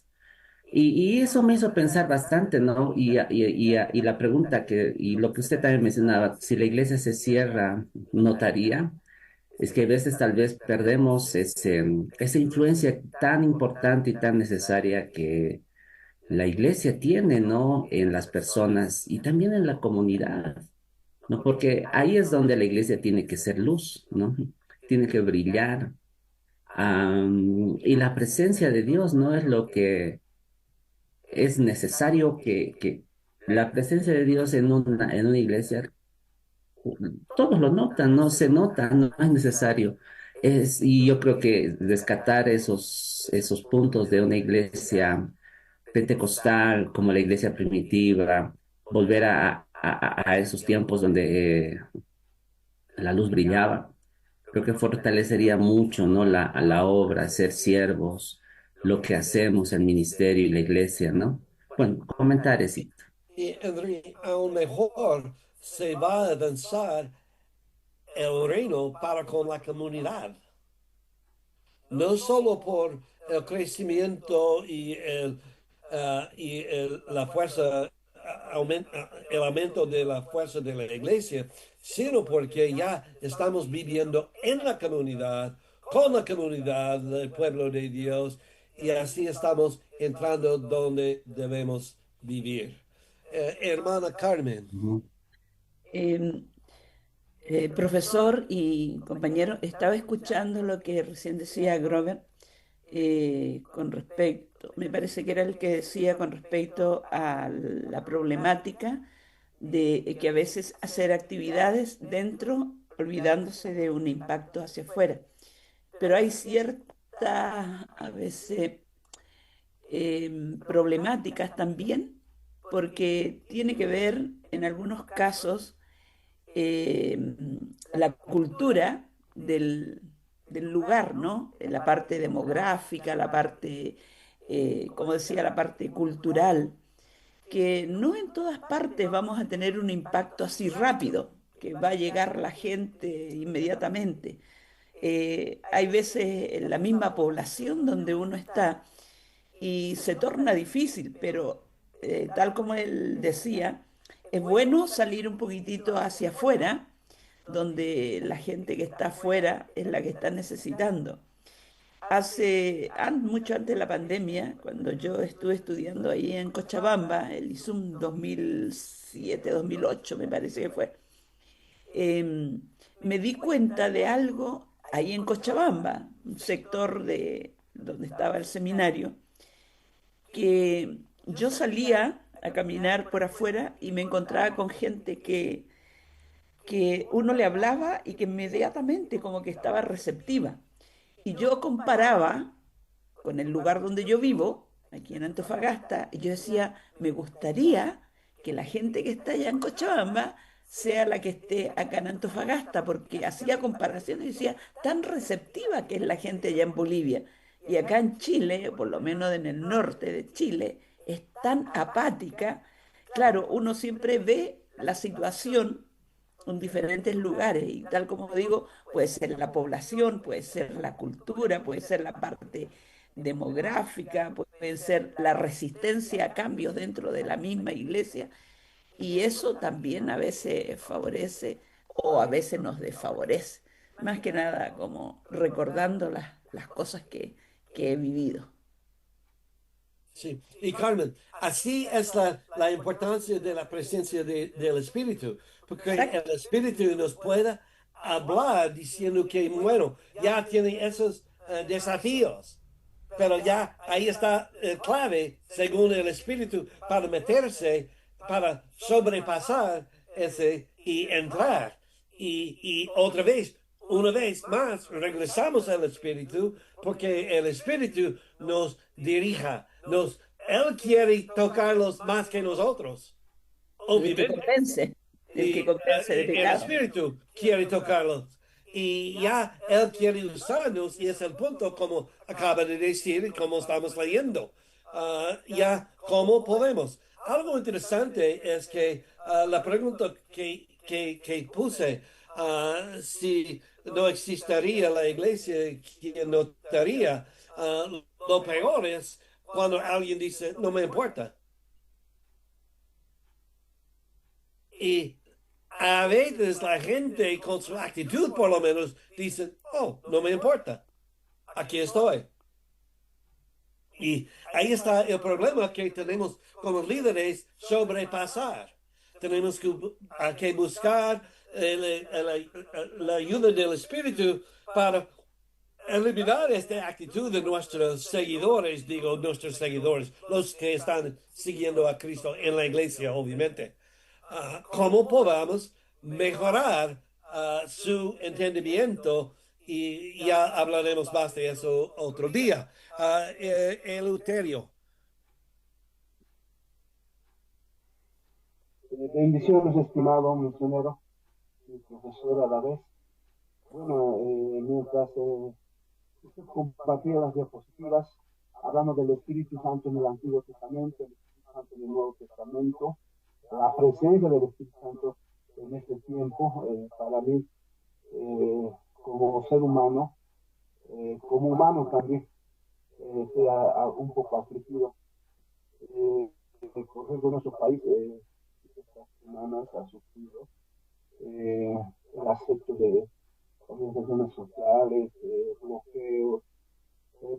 Y eso me hizo pensar bastante, ¿no? Y la pregunta y lo que usted también mencionaba, si la iglesia se cierra, notaría, es que a veces tal vez perdemos esa influencia tan importante y tan necesaria que la iglesia tiene, ¿no? En las personas y también en la comunidad, ¿no? Porque ahí es donde la iglesia tiene que ser luz, ¿no? Tiene que brillar. Y la presencia de Dios, ¿no? Es lo que es necesario que la presencia de Dios en una iglesia, todos lo notan, no se nota, no es necesario. Y yo creo que rescatar esos puntos de una iglesia pentecostal como la iglesia primitiva, volver a esos tiempos donde la luz brillaba, creo que fortalecería mucho, ¿no? A la obra, ser siervos, lo que hacemos, el ministerio y la iglesia, ¿no? Bueno, comentarios. Y Henry, aún mejor se va a avanzar el reino para con la comunidad. No solo por el crecimiento y la fuerza, el aumento de la fuerza de la iglesia, sino porque ya estamos viviendo en la comunidad, con la comunidad del pueblo de Dios, y así estamos entrando donde debemos vivir. Hermana Carmen. Ujú. Eh, Profesor y compañero, estaba escuchando lo que recién decía Grover con respecto, me parece que era el que decía con respecto a la problemática de que a veces hacer actividades dentro olvidándose de un impacto hacia afuera. Pero hay ciertas, a veces, problemáticas también, porque tiene que ver en algunos casos eh, la cultura del lugar, ¿no? La parte demográfica, la parte, como decía, la parte cultural, que no en todas partes vamos a tener un impacto así rápido, que va a llegar la gente inmediatamente. Hay veces en la misma población donde uno está y se torna difícil, pero tal como él decía, es bueno salir un poquitito hacia afuera, donde la gente que está afuera es la que está necesitando. Mucho antes de la pandemia, cuando yo estuve estudiando ahí en Cochabamba, el ISUM 2007, 2008 me parece que fue, em, me di cuenta de algo ahí en Cochabamba, un sector de donde estaba el seminario, que yo salía a caminar por afuera y me encontraba con gente que uno le hablaba y que inmediatamente como que estaba receptiva. Y yo comparaba con el lugar donde yo vivo, aquí en Antofagasta, y yo decía, me gustaría que la gente que está allá en Cochabamba sea la que esté acá en Antofagasta, porque hacía comparaciones y decía, tan receptiva que es la gente allá en Bolivia. Y acá en Chile, por lo menos en el norte de Chile, es tan apática. Claro, uno siempre ve la situación en diferentes lugares y tal como digo, puede ser la población, puede ser la cultura, puede ser la parte demográfica, puede ser la resistencia a cambios dentro de la misma iglesia y eso también a veces favorece o a veces nos desfavorece, más que nada como recordando las cosas que he vivido. Sí, y Carmen, así es la importancia de la presencia del Espíritu, porque Exacto. el Espíritu nos puede hablar diciendo que, bueno, ya tiene esos desafíos, pero ya ahí está el clave, según el Espíritu, para meterse, para sobrepasar ese y entrar. Y otra vez, una vez más, regresamos al Espíritu, porque el Espíritu nos dirija. Él quiere tocarlos más que nosotros, El que obviamente. convence, el que Y convence de el pecado. Espíritu quiere tocarlos. Y ya Él quiere usarnos y es el punto como acaba de decir y como estamos leyendo. Ya, ¿cómo podemos? Algo interesante es que la pregunta que puse, si no existiría la iglesia, ¿quién notaría? Lo peor es cuando alguien dice, no me importa. Y a veces la gente con su actitud por lo menos dice, oh, no me importa, aquí estoy. Y ahí está el problema que tenemos como líderes sobrepasar. Tenemos que buscar la ayuda del Espíritu para eliminar esta actitud de nuestros seguidores, digo nuestros seguidores, los que están siguiendo a Cristo en la iglesia, obviamente. Cómo podamos mejorar su entendimiento y ya hablaremos más de eso otro día. Eleuterio. Bendiciones, estimado misionero y profesor a la vez. Bueno, mientras usted compartía las diapositivas, hablando del Espíritu Santo en el Antiguo Testamento, el Espíritu Santo en el Nuevo Testamento, la presencia del Espíritu Santo en este tiempo, para mí, como ser humano, como humano también, sea un poco afligido. Por ejemplo, en nuestro país, estas semanas ha sufrido el aspecto de organizaciones sociales, bloqueos,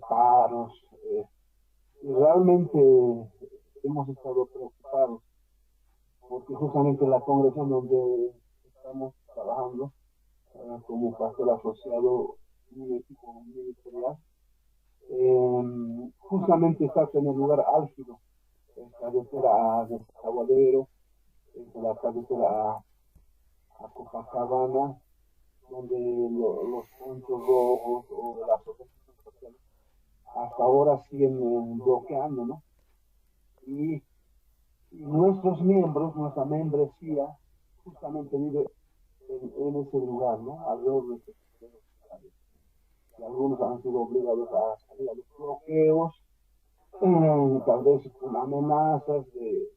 paros, y realmente hemos estado preocupados porque justamente la congregación donde estamos trabajando como pastor asociado y un equipo ministerial, justamente está en el lugar álgido, en carretera a Desaguadero, en la carretera a Copacabana, donde los puntos rojos o las organizaciones sociales hasta ahora siguen bloqueando, ¿no? Y nuestros miembros, nuestra membresía, justamente vive en ese lugar, ¿no? Alrededor de ese lugar. Y algunos han sido obligados a salir a los bloqueos, tal vez con amenazas de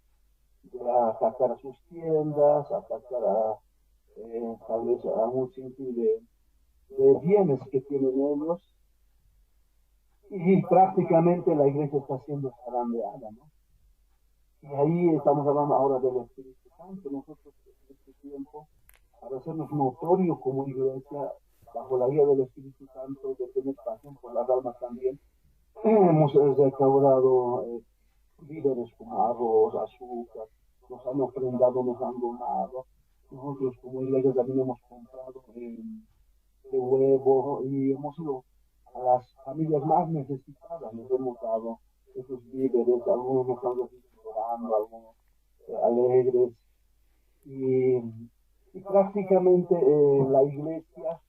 atacar a sus tiendas, atacar tal vez a un sinfín de bienes que tienen ellos. y prácticamente la iglesia está siendo zarandeada, ¿no? Y ahí estamos hablando ahora del Espíritu Santo. Nosotros en este tiempo, para hacernos notorios como iglesia, bajo la guía del Espíritu Santo, de tener pasión por las almas también, hemos recaudado víveres como arroz, azúcar, nos han ofrendado, nos han donado. Nosotros como iglesia también hemos comprado de huevo y hemos ido a las familias más necesitadas, les hemos dado esos víveres, algunos nos han recibido llorando, algunos alegres, y, y prácticamente la iglesia,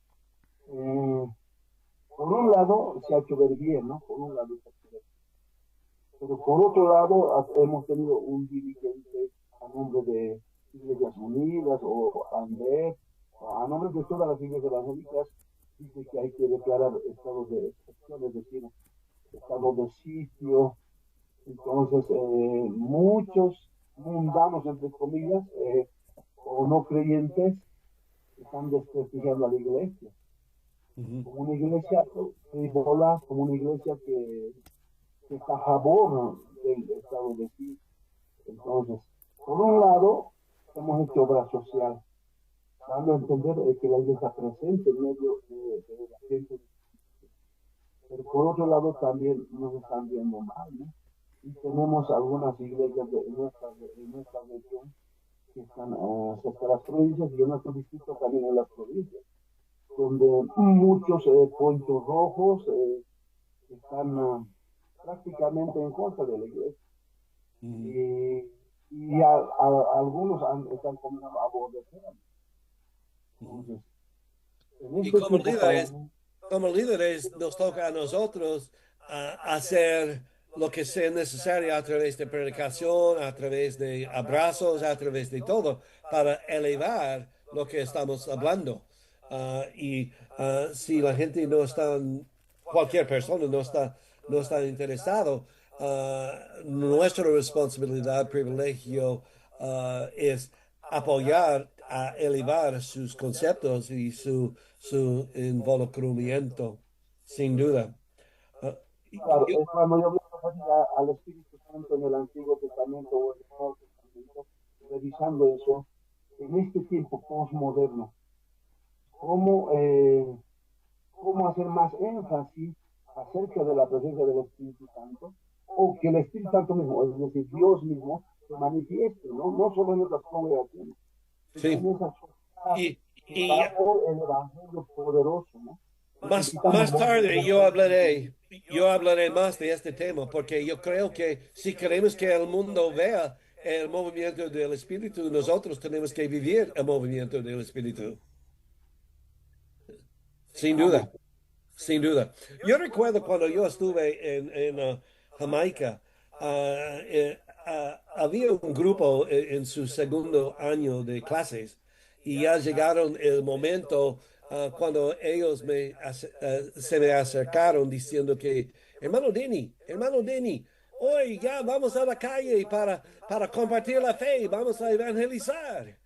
por un lado, se ha hecho ver bien, ¿no? Por un lado se ha hecho ver bien. Pero por otro lado, hemos tenido un dirigente a nombre de Iglesias Unidas o Andrés, a nombre de todas las iglesias evangélicas, dice que hay que declarar estado de excepción, es decir, estado de sitio. Entonces, muchos mundanos, entre comillas, o no creyentes, están desprestigiando a la iglesia. Como una iglesia frívola, como una iglesia que está a favor del estado de sitio. Entonces, por un lado, hemos hecho obra social, dando a entender que la iglesia está presente en medio de la gente. Pero por otro lado también nos están viendo mal, ¿no? Y tenemos algunas iglesias en nuestra región que están cerca de las provincias y en nuestro distrito también en las provincias, donde muchos ponchos rojos están prácticamente en contra de la iglesia. Y algunos están comenzando a aborrecer. Entonces, en Y este tiempo como líderes nos toca a nosotros hacer lo que sea necesario a través de predicación, a través de abrazos, a través de todo, para elevar lo que estamos hablando. Si la gente no está, cualquier persona no está interesado, nuestra responsabilidad, privilegio, es apoyar a elevar sus conceptos y su involucramiento, sin duda. claro, es cuando yo veo al Espíritu Santo en el Antiguo Testamento o en el Nuevo Testamento, revisando eso, en este tiempo postmoderno, cómo hacer más énfasis acerca de la presencia del Espíritu Santo, o que el Espíritu Santo mismo, es decir, Dios mismo, se manifieste, ¿no? No solo en otras congregaciones, sino Sí. en esas sociedades Y, que y va por el Evangelio poderoso, ¿no? más tarde yo hablaré más de este tema, porque yo creo que si queremos que el mundo vea el movimiento del Espíritu, nosotros tenemos que vivir el movimiento del Espíritu. Sin duda, sin duda. Yo recuerdo cuando yo estuve en Jamaica, había un grupo en su segundo año de clases y ya llegaron el momento cuando ellos se me acercaron diciendo que, hermano Denny, hoy ya vamos a la calle para compartir la fe, vamos a evangelizar.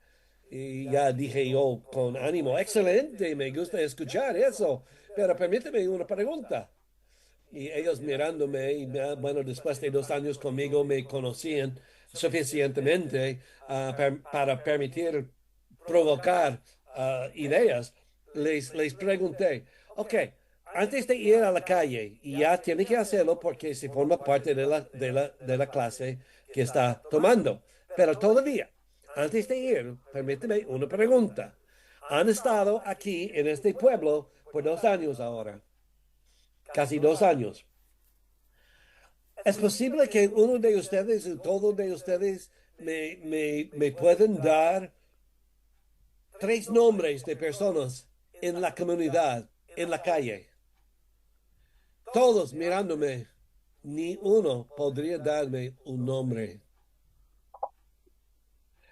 Y ya dije yo con ánimo, excelente, me gusta escuchar eso, pero permíteme una pregunta. Y ellos mirándome, y bueno, después de 2 años conmigo me conocían suficientemente para permitir provocar ideas. Les pregunté, ok, antes de ir a la calle, y ya tiene que hacerlo porque se forma parte de la clase que está tomando, pero todavía, antes de ir, permíteme una pregunta. Han estado aquí en este pueblo por 2 años ahora, casi 2 años. ¿Es posible que uno de ustedes o todos de ustedes me pueden dar 3 nombres de personas en la comunidad, en la calle? Todos mirándome, ni uno podría darme un nombre.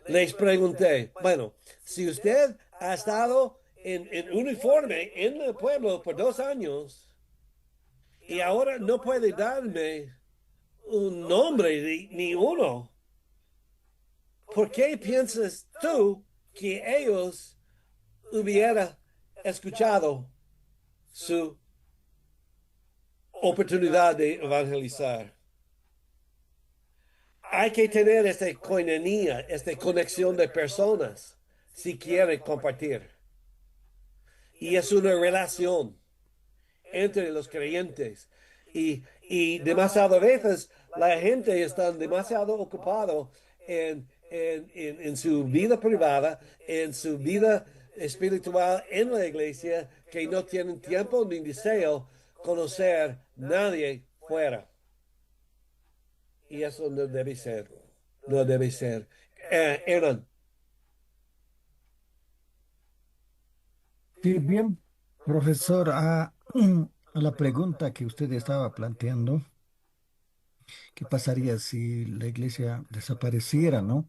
Les pregunté, bueno, si usted ha estado en uniforme en el pueblo por 2 años y ahora no puede darme un nombre ni uno, ¿por qué piensas tú que ellos hubieran escuchado su oportunidad de evangelizar. Hay que tener esta coinonía, esta conexión de personas si quiere compartir. Y es una relación entre los creyentes. Y demasiadas veces la gente está demasiado ocupado en su vida privada, en su vida espiritual en la iglesia, que no tienen tiempo ni deseo conocer nadie fuera. Y eso no debe ser. No debe ser. Hernán. Sí, bien, profesor, a la pregunta que usted estaba planteando, ¿qué pasaría si la iglesia desapareciera, no?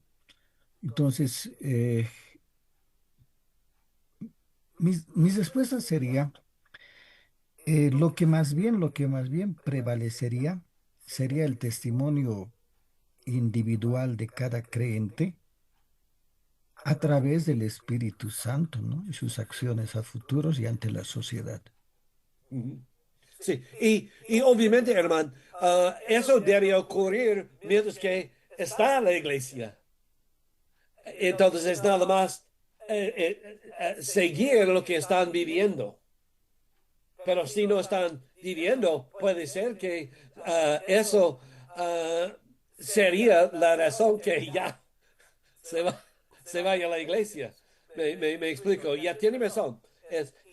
Entonces, mis respuestas sería, lo que más bien prevalecería sería el testimonio individual de cada creyente a través del Espíritu Santo, ¿no? Y sus acciones a futuros y ante la sociedad. Sí, y obviamente, hermano, eso debe ocurrir mientras que está la iglesia. Entonces es nada más seguir lo que están viviendo. Pero si no están viviendo, puede ser que eso sería la razón que ya se va, se vaya a la iglesia. Me explico, ya tiene razón.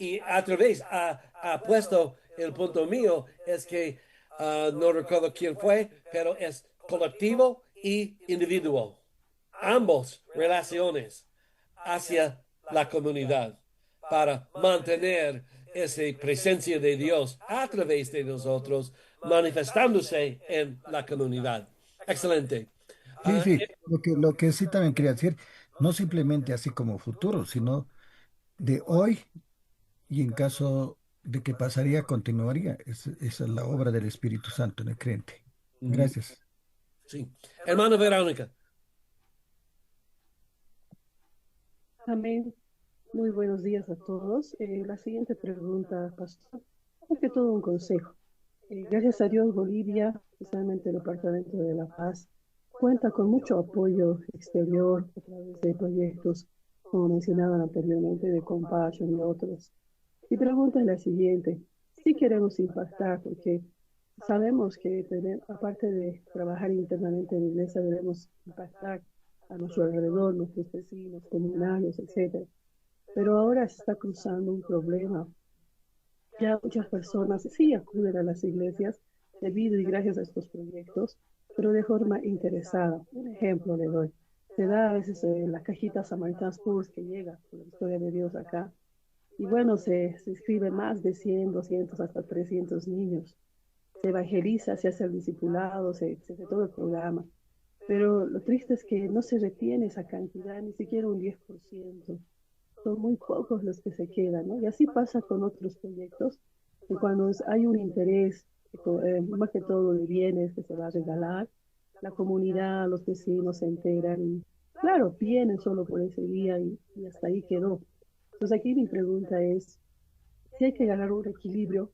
Y a través ha puesto el punto mío, es que no recuerdo quién fue, pero es colectivo y individual. Ambos relaciones hacia la comunidad para mantener esa presencia de Dios a través de nosotros manifestándose en la comunidad. Excelente. Sí, Uh, sí, lo que sí también quería decir, no simplemente así como futuro, sino de hoy y en caso de que pasaría, continuaría. Esa es la obra del Espíritu Santo en el creyente. Gracias. sí. Hermana Verónica. Amén. Muy buenos días a todos. La siguiente pregunta, pastor, es que todo un consejo. Gracias a Dios, Bolivia, especialmente el Departamento de La Paz, cuenta con mucho apoyo exterior a través de proyectos, como mencionaban anteriormente, de Compassion y otros. Mi pregunta es la siguiente. Si queremos impactar, porque sabemos que aparte de trabajar internamente en la iglesia, debemos impactar a nuestro alrededor, nuestros vecinos, comunarios, etcétera. Pero ahora se está cruzando un problema. Ya muchas personas sí acuden a las iglesias debido y gracias a estos proyectos, pero de forma interesada. Un ejemplo le doy. Se da a veces la cajita Samaritan's Purse que llega con la historia de Dios acá. Y bueno, se inscribe más de 100, 200, hasta 300 niños. Se evangeliza, se hace el discipulado, se hace todo el programa. Pero lo triste es que no se retiene esa cantidad, ni siquiera un 10%. Son muy pocos los que se quedan, ¿no? Y así pasa con otros proyectos, que cuando hay un interés, más que todo de bienes que se va a regalar, la comunidad, los vecinos se enteran y, claro, vienen solo por ese día y hasta ahí quedó. Entonces aquí mi pregunta es, si hay que ganar un equilibrio,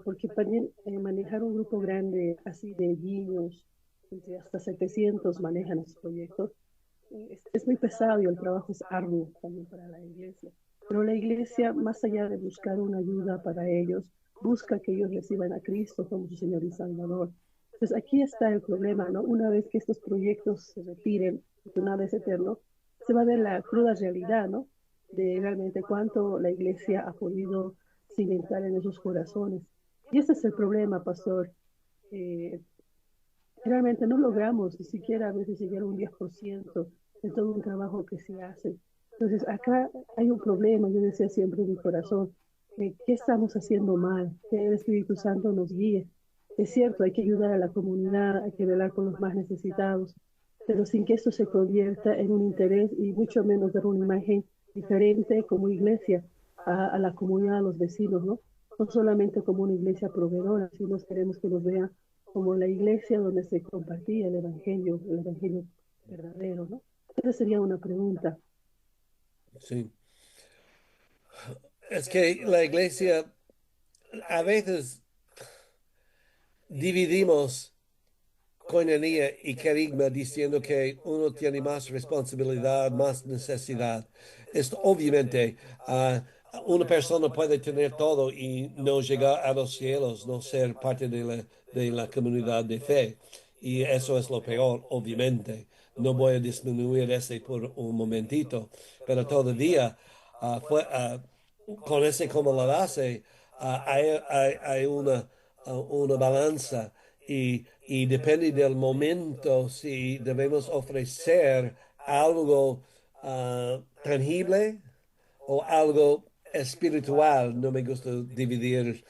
porque también manejar un grupo grande así de niños, entre hasta 700 manejan los proyectos, es muy pesado y el trabajo es arduo también para la iglesia. Pero la iglesia, más allá de buscar una ayuda para ellos, busca que ellos reciban a Cristo como su Señor y Salvador. Entonces aquí está el problema, ¿no? Una vez que estos proyectos se retiren, porque nada es eterno, se va a ver la cruda realidad, ¿no? De realmente cuánto la iglesia ha podido cimentar en esos corazones. Y ese es el problema, pastor. Eh, Realmente no logramos ni siquiera a veces llegar a un 10% de todo un trabajo que se hace. Entonces, acá hay un problema, yo decía siempre en mi corazón, ¿qué estamos haciendo mal? Que el Espíritu Santo nos guíe. Es cierto, hay que ayudar a la comunidad, hay que velar con los más necesitados, pero sin que esto se convierta en un interés y mucho menos dar una imagen diferente como iglesia a la comunidad, a los vecinos, ¿no? No solamente como una iglesia proveedora, sino queremos que nos vean como la iglesia donde se compartía el evangelio verdadero, ¿no? Esa sería una pregunta. Sí. Es que la iglesia a veces dividimos koinonia y querigma diciendo que uno tiene más responsabilidad, más necesidad. Esto obviamente una persona puede tener todo y no llegar a los cielos, no ser parte de la comunidad de fe. Y eso es lo peor, obviamente. No voy a disminuir ese por un momentito, pero todavía con ese como lo hace, hay una balanza y depende del momento si debemos ofrecer algo tangible o algo espiritual. No me gusta dividir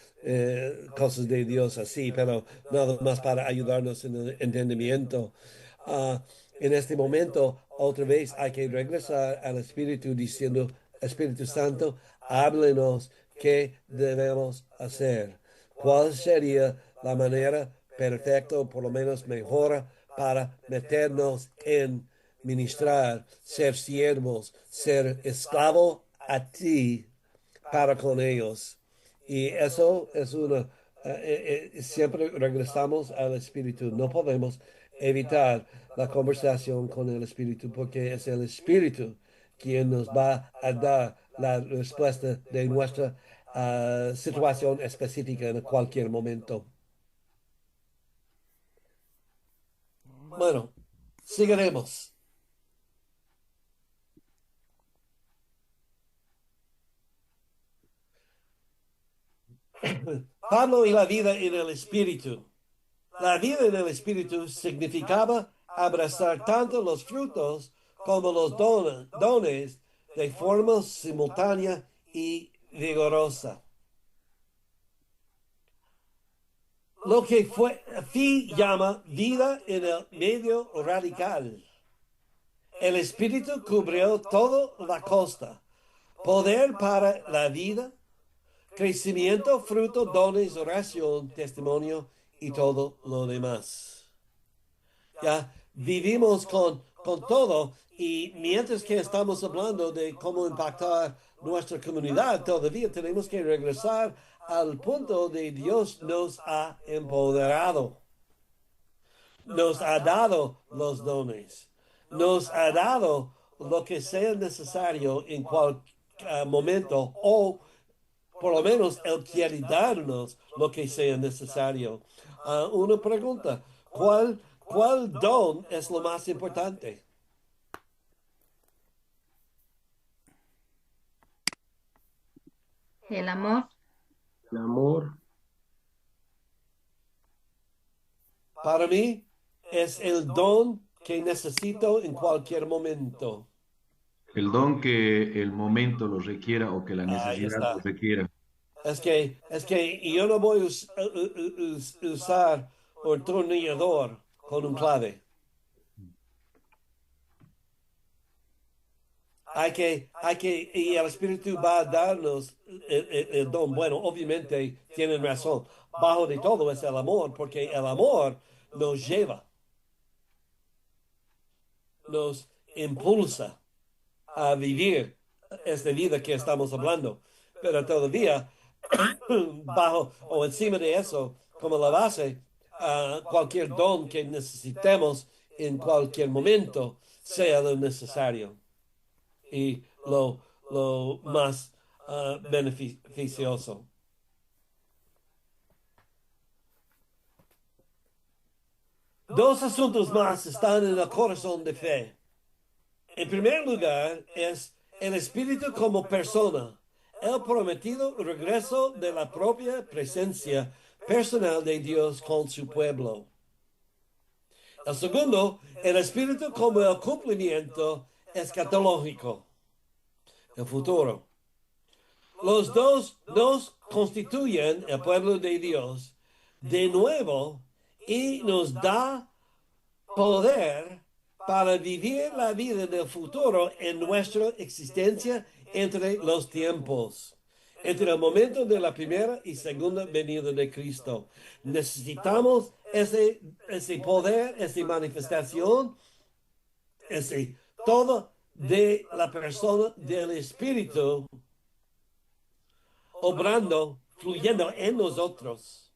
cosas de Dios así, pero nada más para ayudarnos en el entendimiento. En este momento, otra vez hay que regresar al Espíritu diciendo, Espíritu Santo, háblenos qué debemos hacer. ¿Cuál sería la manera perfecta o por lo menos mejor para meternos en ministrar, ser siervos, ser esclavo a ti para con ellos? Y eso es siempre regresamos al Espíritu. No podemos evitar la conversación con el Espíritu porque es el Espíritu quien nos va a dar la respuesta de nuestra situación específica en cualquier momento. Bueno, seguiremos. Pablo y la vida en el Espíritu. La vida en el Espíritu significaba abrazar tanto los frutos como los dones de forma simultánea y vigorosa. Lo que Fi llama vida en el medio radical. El Espíritu cubrió toda la costa. Poder para la vida, crecimiento, fruto, dones, oración, testimonio y todo lo demás. Ya vivimos con todo y mientras que estamos hablando de cómo impactar nuestra comunidad, todavía tenemos que regresar al punto de Dios nos ha empoderado, nos ha dado los dones, nos ha dado lo que sea necesario en cualquier momento o por lo menos Él quiere darnos lo que sea necesario. Una pregunta, ¿cuál don es lo más importante? El amor. El amor. Para mí es el don que necesito en cualquier momento. El don que el momento lo requiera o que la Ahí necesidad lo está. requiera. Es que yo no voy a usar un tornillador con un clave. Y el Espíritu va a darnos el don. Bueno, obviamente tienen razón. Bajo de todo es el amor, porque el amor nos lleva, nos impulsa a vivir esta vida que estamos hablando. Pero todavía, bajo o encima de eso, como la base, cualquier don que necesitemos en cualquier momento sea lo necesario y lo más beneficioso. Dos asuntos más están en el corazón de fe. En primer lugar, es el Espíritu como persona, el prometido regreso de la propia presencia personal de Dios con su pueblo. El segundo, el Espíritu como el cumplimiento escatológico, el futuro. Los dos nos constituyen el pueblo de Dios de nuevo y nos da poder para vivir la vida del futuro en nuestra existencia entre los tiempos, entre el momento de la primera y segunda venida de Cristo. Necesitamos ese poder, esa manifestación, ese todo de la persona del Espíritu obrando, fluyendo en nosotros.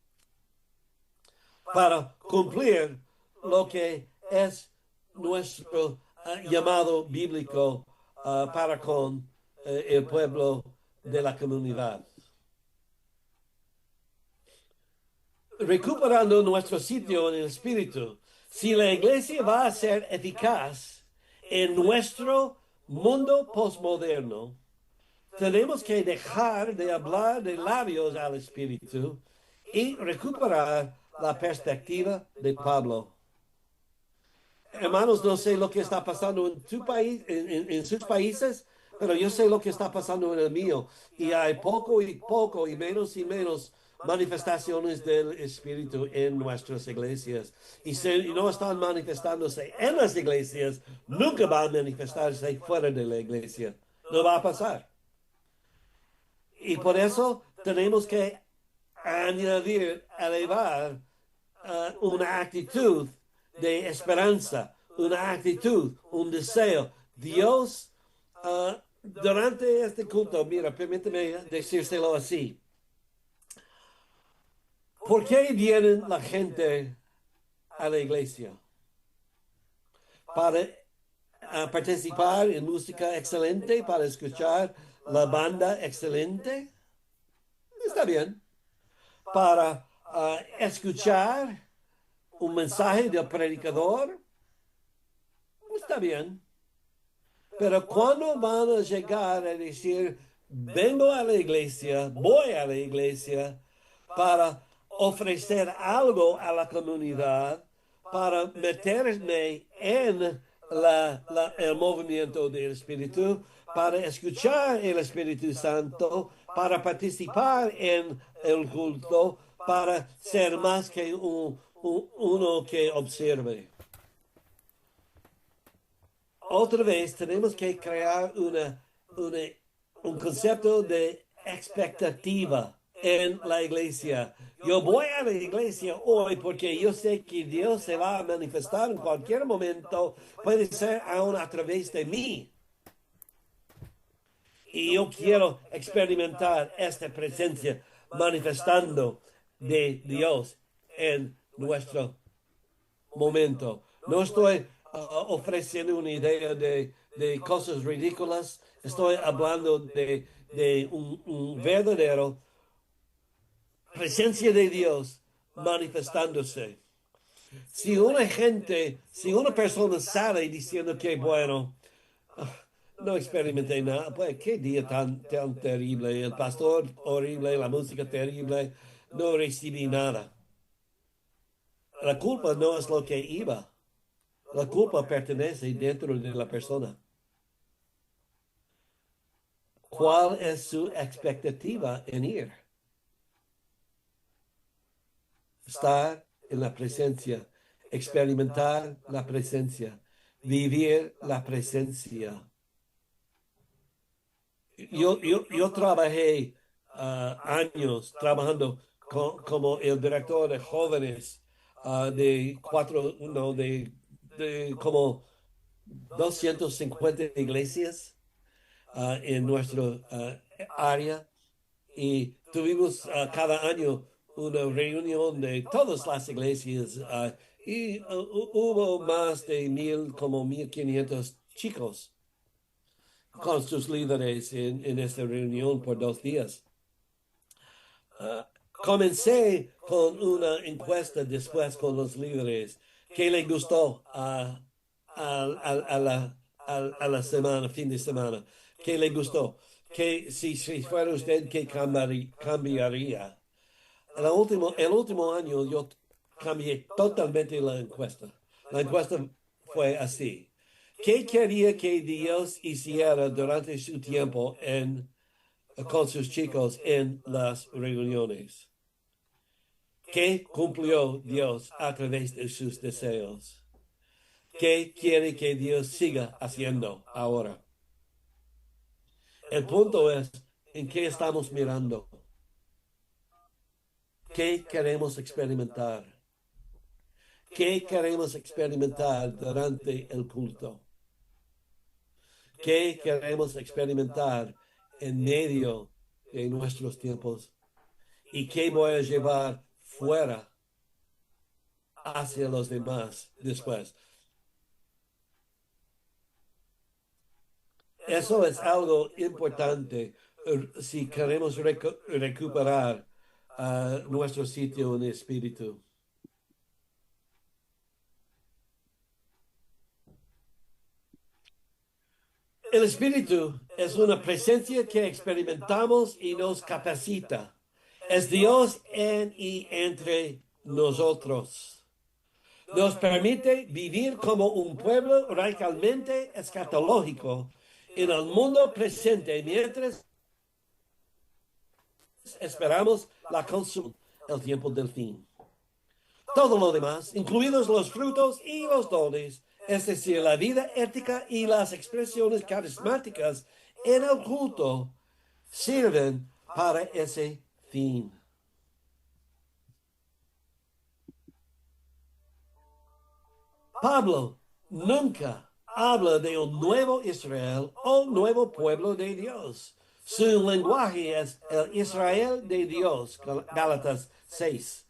para cumplir lo que es nuestro llamado bíblico para con el pueblo de la comunidad. Recuperando nuestro sitio en el espíritu, si la iglesia va a ser eficaz en nuestro mundo postmoderno, tenemos que dejar de hablar de labios al espíritu y recuperar la perspectiva de Pablo. Hermanos, no sé lo que está pasando en tu país, en sus países, pero yo sé lo que está pasando en el mío. Y hay poco y menos manifestaciones del Espíritu en nuestras iglesias. Y si no están manifestándose en las iglesias, nunca van a manifestarse fuera de la iglesia. No va a pasar. Y por eso tenemos que añadir, elevar una actitud de esperanza, una actitud, un deseo. Dios, durante este culto, mira, permíteme decírselo así. ¿Por qué viene la gente a la iglesia? Para participar en música excelente, para escuchar la banda excelente. Está bien. Para escuchar un mensaje del predicador. Está bien. Pero cuando van a llegar a decir, vengo a la iglesia, voy a la iglesia para ofrecer algo a la comunidad, para meterme en el movimiento del Espíritu, para escuchar el Espíritu Santo, para participar en el culto, para ser más que uno que observe. Otra vez tenemos que crear un concepto de expectativa en la iglesia. Yo voy a la iglesia hoy porque yo sé que Dios se va a manifestar en cualquier momento, puede ser aún a través de mí. Y yo quiero experimentar esta presencia manifestando de Dios en nuestro momento. No estoy ofreciendo una idea de cosas ridículas. Estoy hablando de un verdadero presencia de Dios manifestándose. Si una persona sale diciendo que, bueno, no experimenté nada, pues qué día tan terrible, el pastor horrible, la música terrible, no recibí nada. La culpa no es lo que iba. La culpa pertenece dentro de la persona. ¿Cuál es su expectativa en ir? Estar en la presencia, experimentar la presencia, vivir la presencia. Yo trabajé años trabajando como el director de jóvenes de como 250 iglesias en nuestra área y tuvimos cada año una reunión de todas las iglesias y hubo más de 1,500 chicos con sus líderes en esta reunión por 2 días. Comencé con una encuesta después con los líderes que les gustó a la semana, fin de semana, que le gustó, que si fuera usted, ¿qué cambiaría? El último año yo cambié totalmente la encuesta. La encuesta fue así. ¿Qué quería que Dios hiciera durante su tiempo con sus chicos en las reuniones? ¿Qué cumplió Dios a través de sus deseos? ¿Qué quiere que Dios siga haciendo ahora? El punto es, ¿en qué estamos mirando? ¿Qué queremos experimentar? ¿Qué queremos experimentar durante el culto? ¿Qué queremos experimentar en medio de nuestros tiempos? ¿Y qué voy a llevar fuera hacia los demás después. Eso es algo importante si queremos recuperar nuestro sitio en el espíritu. El espíritu es una presencia que experimentamos y nos capacita. Es Dios en y entre nosotros. Nos permite vivir como un pueblo radicalmente escatológico en el mundo presente mientras esperamos la consumación, el tiempo del fin. Todo lo demás, incluidos los frutos y los dones, es decir, la vida ética y las expresiones carismáticas en el culto, sirven para ese fin. Pablo nunca habla de un nuevo Israel o nuevo pueblo de Dios. Su lenguaje es el Israel de Dios, Gálatas 6.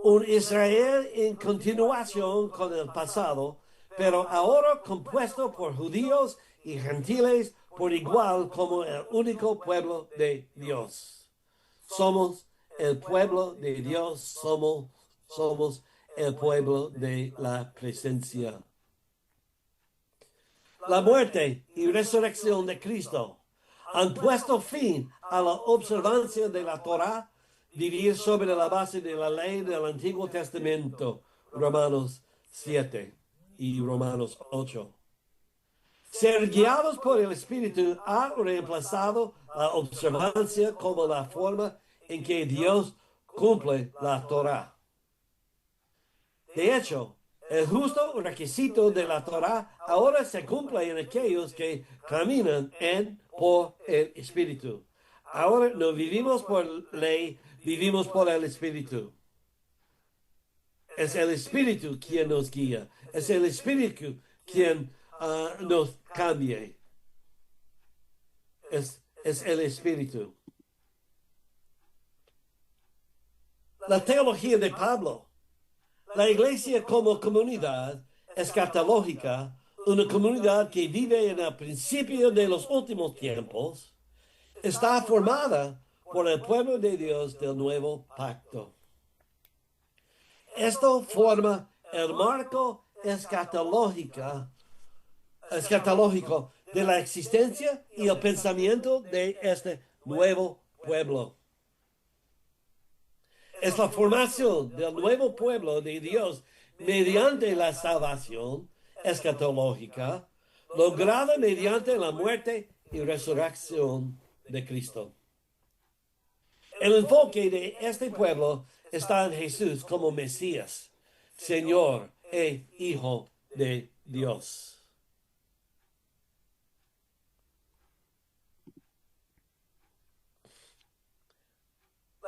Un Israel en continuación con el pasado, pero ahora compuesto por judíos y gentiles por igual como el único pueblo de Dios. Somos el pueblo de Dios, somos el pueblo de la presencia. La muerte y resurrección de Cristo han puesto fin a la observancia de la Torá, vivir sobre la base de la ley del Antiguo Testamento, Romanos 7 y Romanos 8. Ser guiados por el Espíritu ha reemplazado la observancia como la forma en que Dios cumple la Torá. De hecho, el justo requisito de la Torá ahora se cumple en aquellos que caminan por el Espíritu. Ahora no vivimos por ley, vivimos por el Espíritu. Es el Espíritu quien nos guía. Es el Espíritu quien nos cambia. Es el Espíritu. La teología de Pablo. La iglesia como comunidad escatológica, una comunidad que vive en el principio de los últimos tiempos, está formada por el pueblo de Dios del nuevo pacto. Esto forma el marco escatológico de la existencia y el pensamiento de este nuevo pueblo. Es la formación del nuevo pueblo de Dios mediante la salvación escatológica, lograda mediante la muerte y resurrección de Cristo. El enfoque de este pueblo está en Jesús como Mesías, Señor e Hijo de Dios.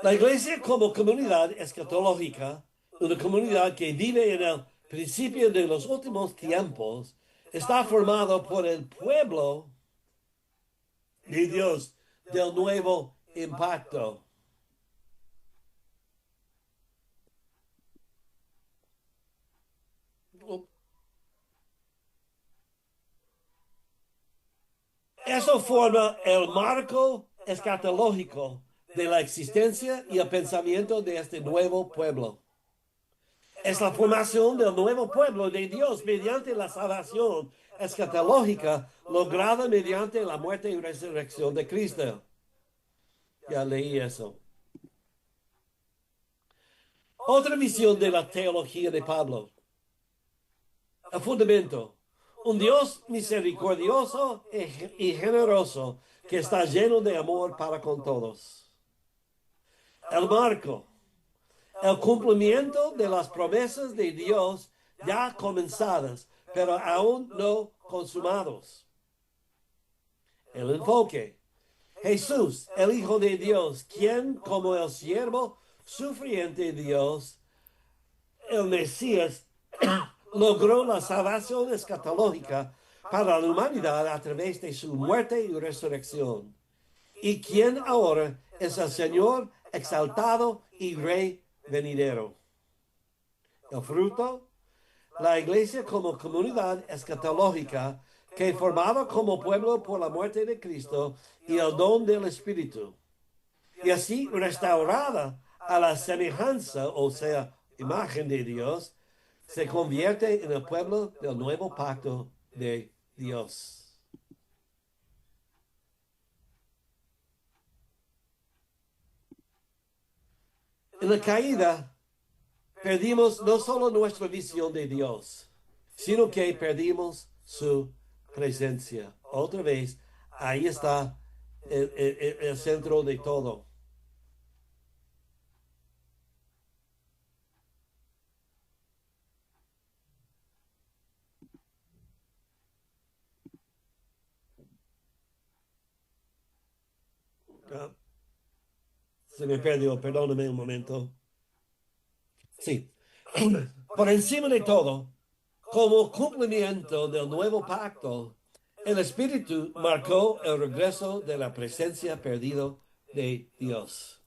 La iglesia como comunidad escatológica, una comunidad que vive en el principio de los últimos tiempos, está formada por el pueblo de Dios del nuevo impacto. Eso forma el marco escatológico de la existencia y el pensamiento de este nuevo pueblo. Es la formación del nuevo pueblo de Dios mediante la salvación escatológica lograda mediante la muerte y resurrección de Cristo. Ya leí eso. Otra visión de la teología de Pablo. El fundamento. Un Dios misericordioso y generoso que está lleno de amor para con todos. El marco, el cumplimiento de las promesas de Dios ya comenzadas, pero aún no consumados. El enfoque, Jesús, el Hijo de Dios, quien como el siervo sufriente de Dios, el Mesías, logró la salvación escatológica para la humanidad a través de su muerte y resurrección, y quien ahora es el Señor exaltado y Rey venidero. El fruto, la iglesia como comunidad escatológica que formaba como pueblo por la muerte de Cristo y el don del Espíritu. Y así restaurada a la semejanza, o sea, imagen de Dios, se convierte en el pueblo del nuevo pacto de Dios. En la caída, perdimos no solo nuestra visión de Dios, sino que perdimos su presencia. Otra vez, ahí está el centro de todo. Se me perdió, perdóname un momento. Sí. Por encima de todo, como cumplimiento del nuevo pacto, el Espíritu marcó el regreso de la presencia perdida de Dios.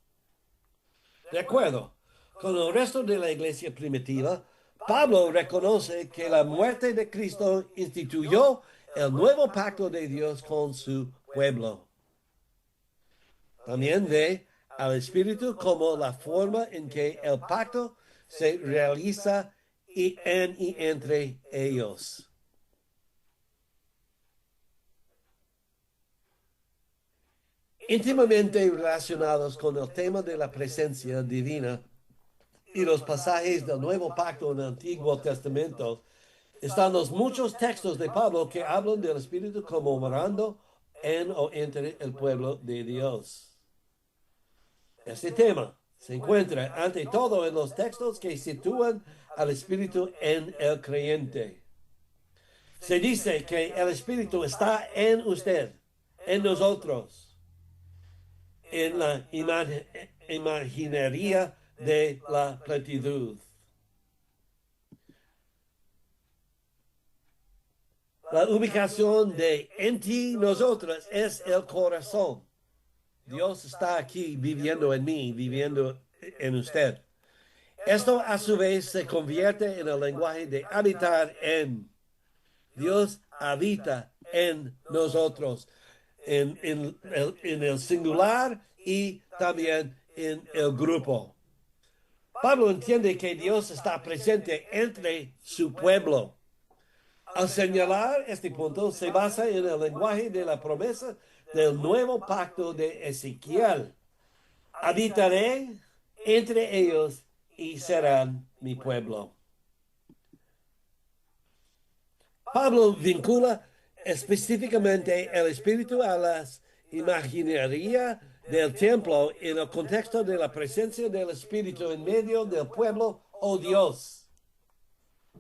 De acuerdo con el resto de la iglesia primitiva, Pablo reconoce que la muerte de Cristo instituyó el nuevo pacto de Dios con su pueblo. También ve al Espíritu como la forma en que el pacto se realiza en y entre ellos. Íntimamente relacionados con el tema de la presencia divina y los pasajes del Nuevo Pacto en el Antiguo Testamento, están los muchos textos de Pablo que hablan del Espíritu como morando en o entre el pueblo de Dios. Este tema se encuentra ante todo en los textos que sitúan al Espíritu en el creyente. Se dice que el Espíritu está en usted, en nosotros, en la imaginería de la plenitud. La ubicación de en ti, nosotros, es el corazón. Dios está aquí viviendo en mí, viviendo en usted. Esto a su vez se convierte en el lenguaje de habitar en. Dios habita en nosotros, en el singular y también en el grupo. Pablo entiende que Dios está presente entre su pueblo. Al señalar este punto, se basa en el lenguaje de la promesa del nuevo pacto de Ezequiel. Habitaré entre ellos y serán mi pueblo. Pablo vincula específicamente el espíritu a la imaginería del templo en el contexto de la presencia del Espíritu en medio del pueblo o Dios.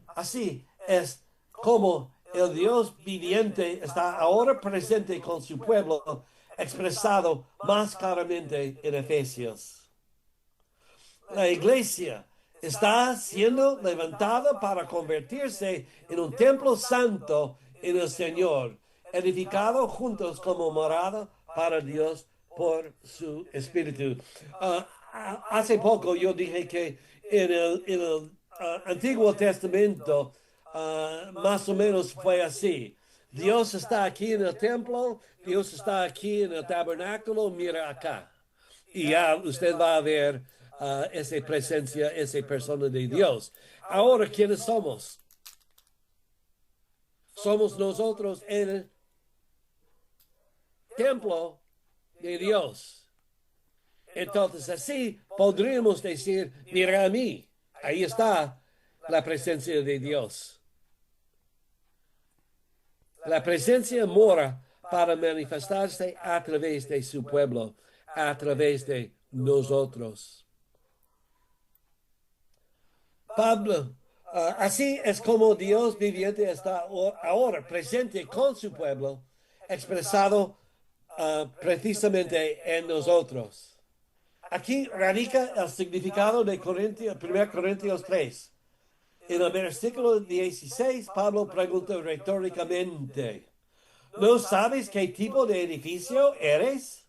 Así es como el Dios viviente está ahora presente con su pueblo, expresado más claramente en Efesios. La iglesia está siendo levantada para convertirse en un templo santo en el Señor, edificado juntos como morada para Dios por su Espíritu. Hace poco yo dije que en el Antiguo Testamento más o menos fue así. Dios está aquí en el templo, Dios está aquí en el tabernáculo, mira acá. Y ya usted va a ver esa presencia, esa persona de Dios. Ahora, ¿quiénes somos? Somos nosotros el templo de Dios. Entonces, así podríamos decir, mira a mí, ahí está la presencia de Dios. La presencia mora para manifestarse a través de su pueblo, a través de nosotros. Pablo, así es como Dios viviente está ahora presente con su pueblo, expresado precisamente en nosotros. Aquí radica el significado de 1 Corintios 3. En el versículo 16, Pablo pregunta retóricamente, ¿no sabes qué tipo de edificio eres?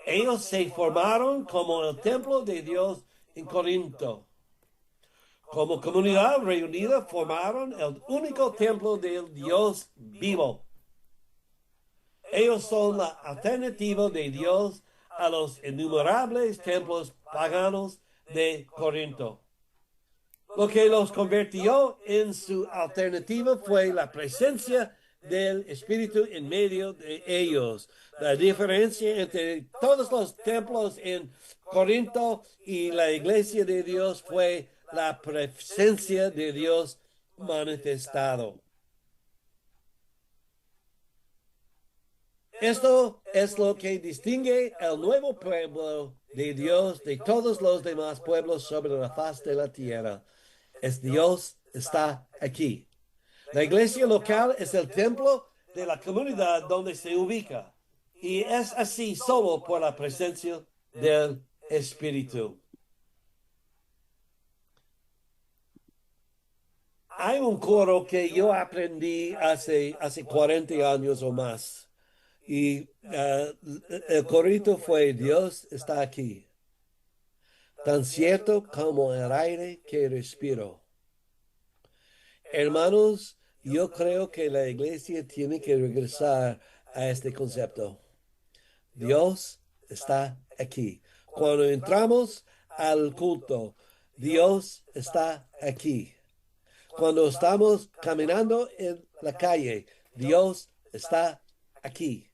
Ellos se formaron como el templo de Dios en Corinto. como comunidad reunida formaron el único templo del Dios vivo. Ellos son la alternativa de Dios a los innumerables templos paganos de Corinto. Lo que los convirtió en su alternativa fue la presencia del Espíritu en medio de ellos. La diferencia entre todos los templos en Corinto y la iglesia de Dios fue la presencia de Dios manifestado. Esto es lo que distingue el nuevo pueblo de Dios de todos los demás pueblos sobre la faz de la tierra. Es Dios está aquí. La iglesia local es el templo de la comunidad donde se ubica y es así solo por la presencia del Espíritu. Hay un coro que yo aprendí hace 40 años o más y el corito fue Dios está aquí, tan cierto como el aire que respiro. Hermanos, yo creo que la iglesia tiene que regresar a este concepto. Dios está aquí. Cuando entramos al culto, Dios está aquí. Cuando estamos caminando en la calle, Dios está aquí.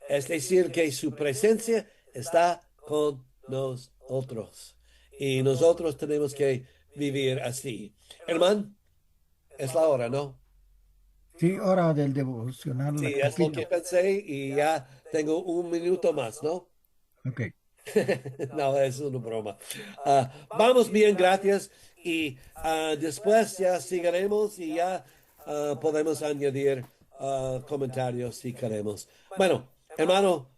Es decir, que su presencia está con nosotros. Y nosotros tenemos que vivir así. Hermano, es la hora, ¿no? Sí, hora del devocional Sí, es lo latino. que pensé y ya tengo un minuto más, ¿no? Ok. No, es una broma. Vamos bien, gracias. Y después ya seguiremos y ya podemos añadir comentarios si queremos. Bueno, hermano,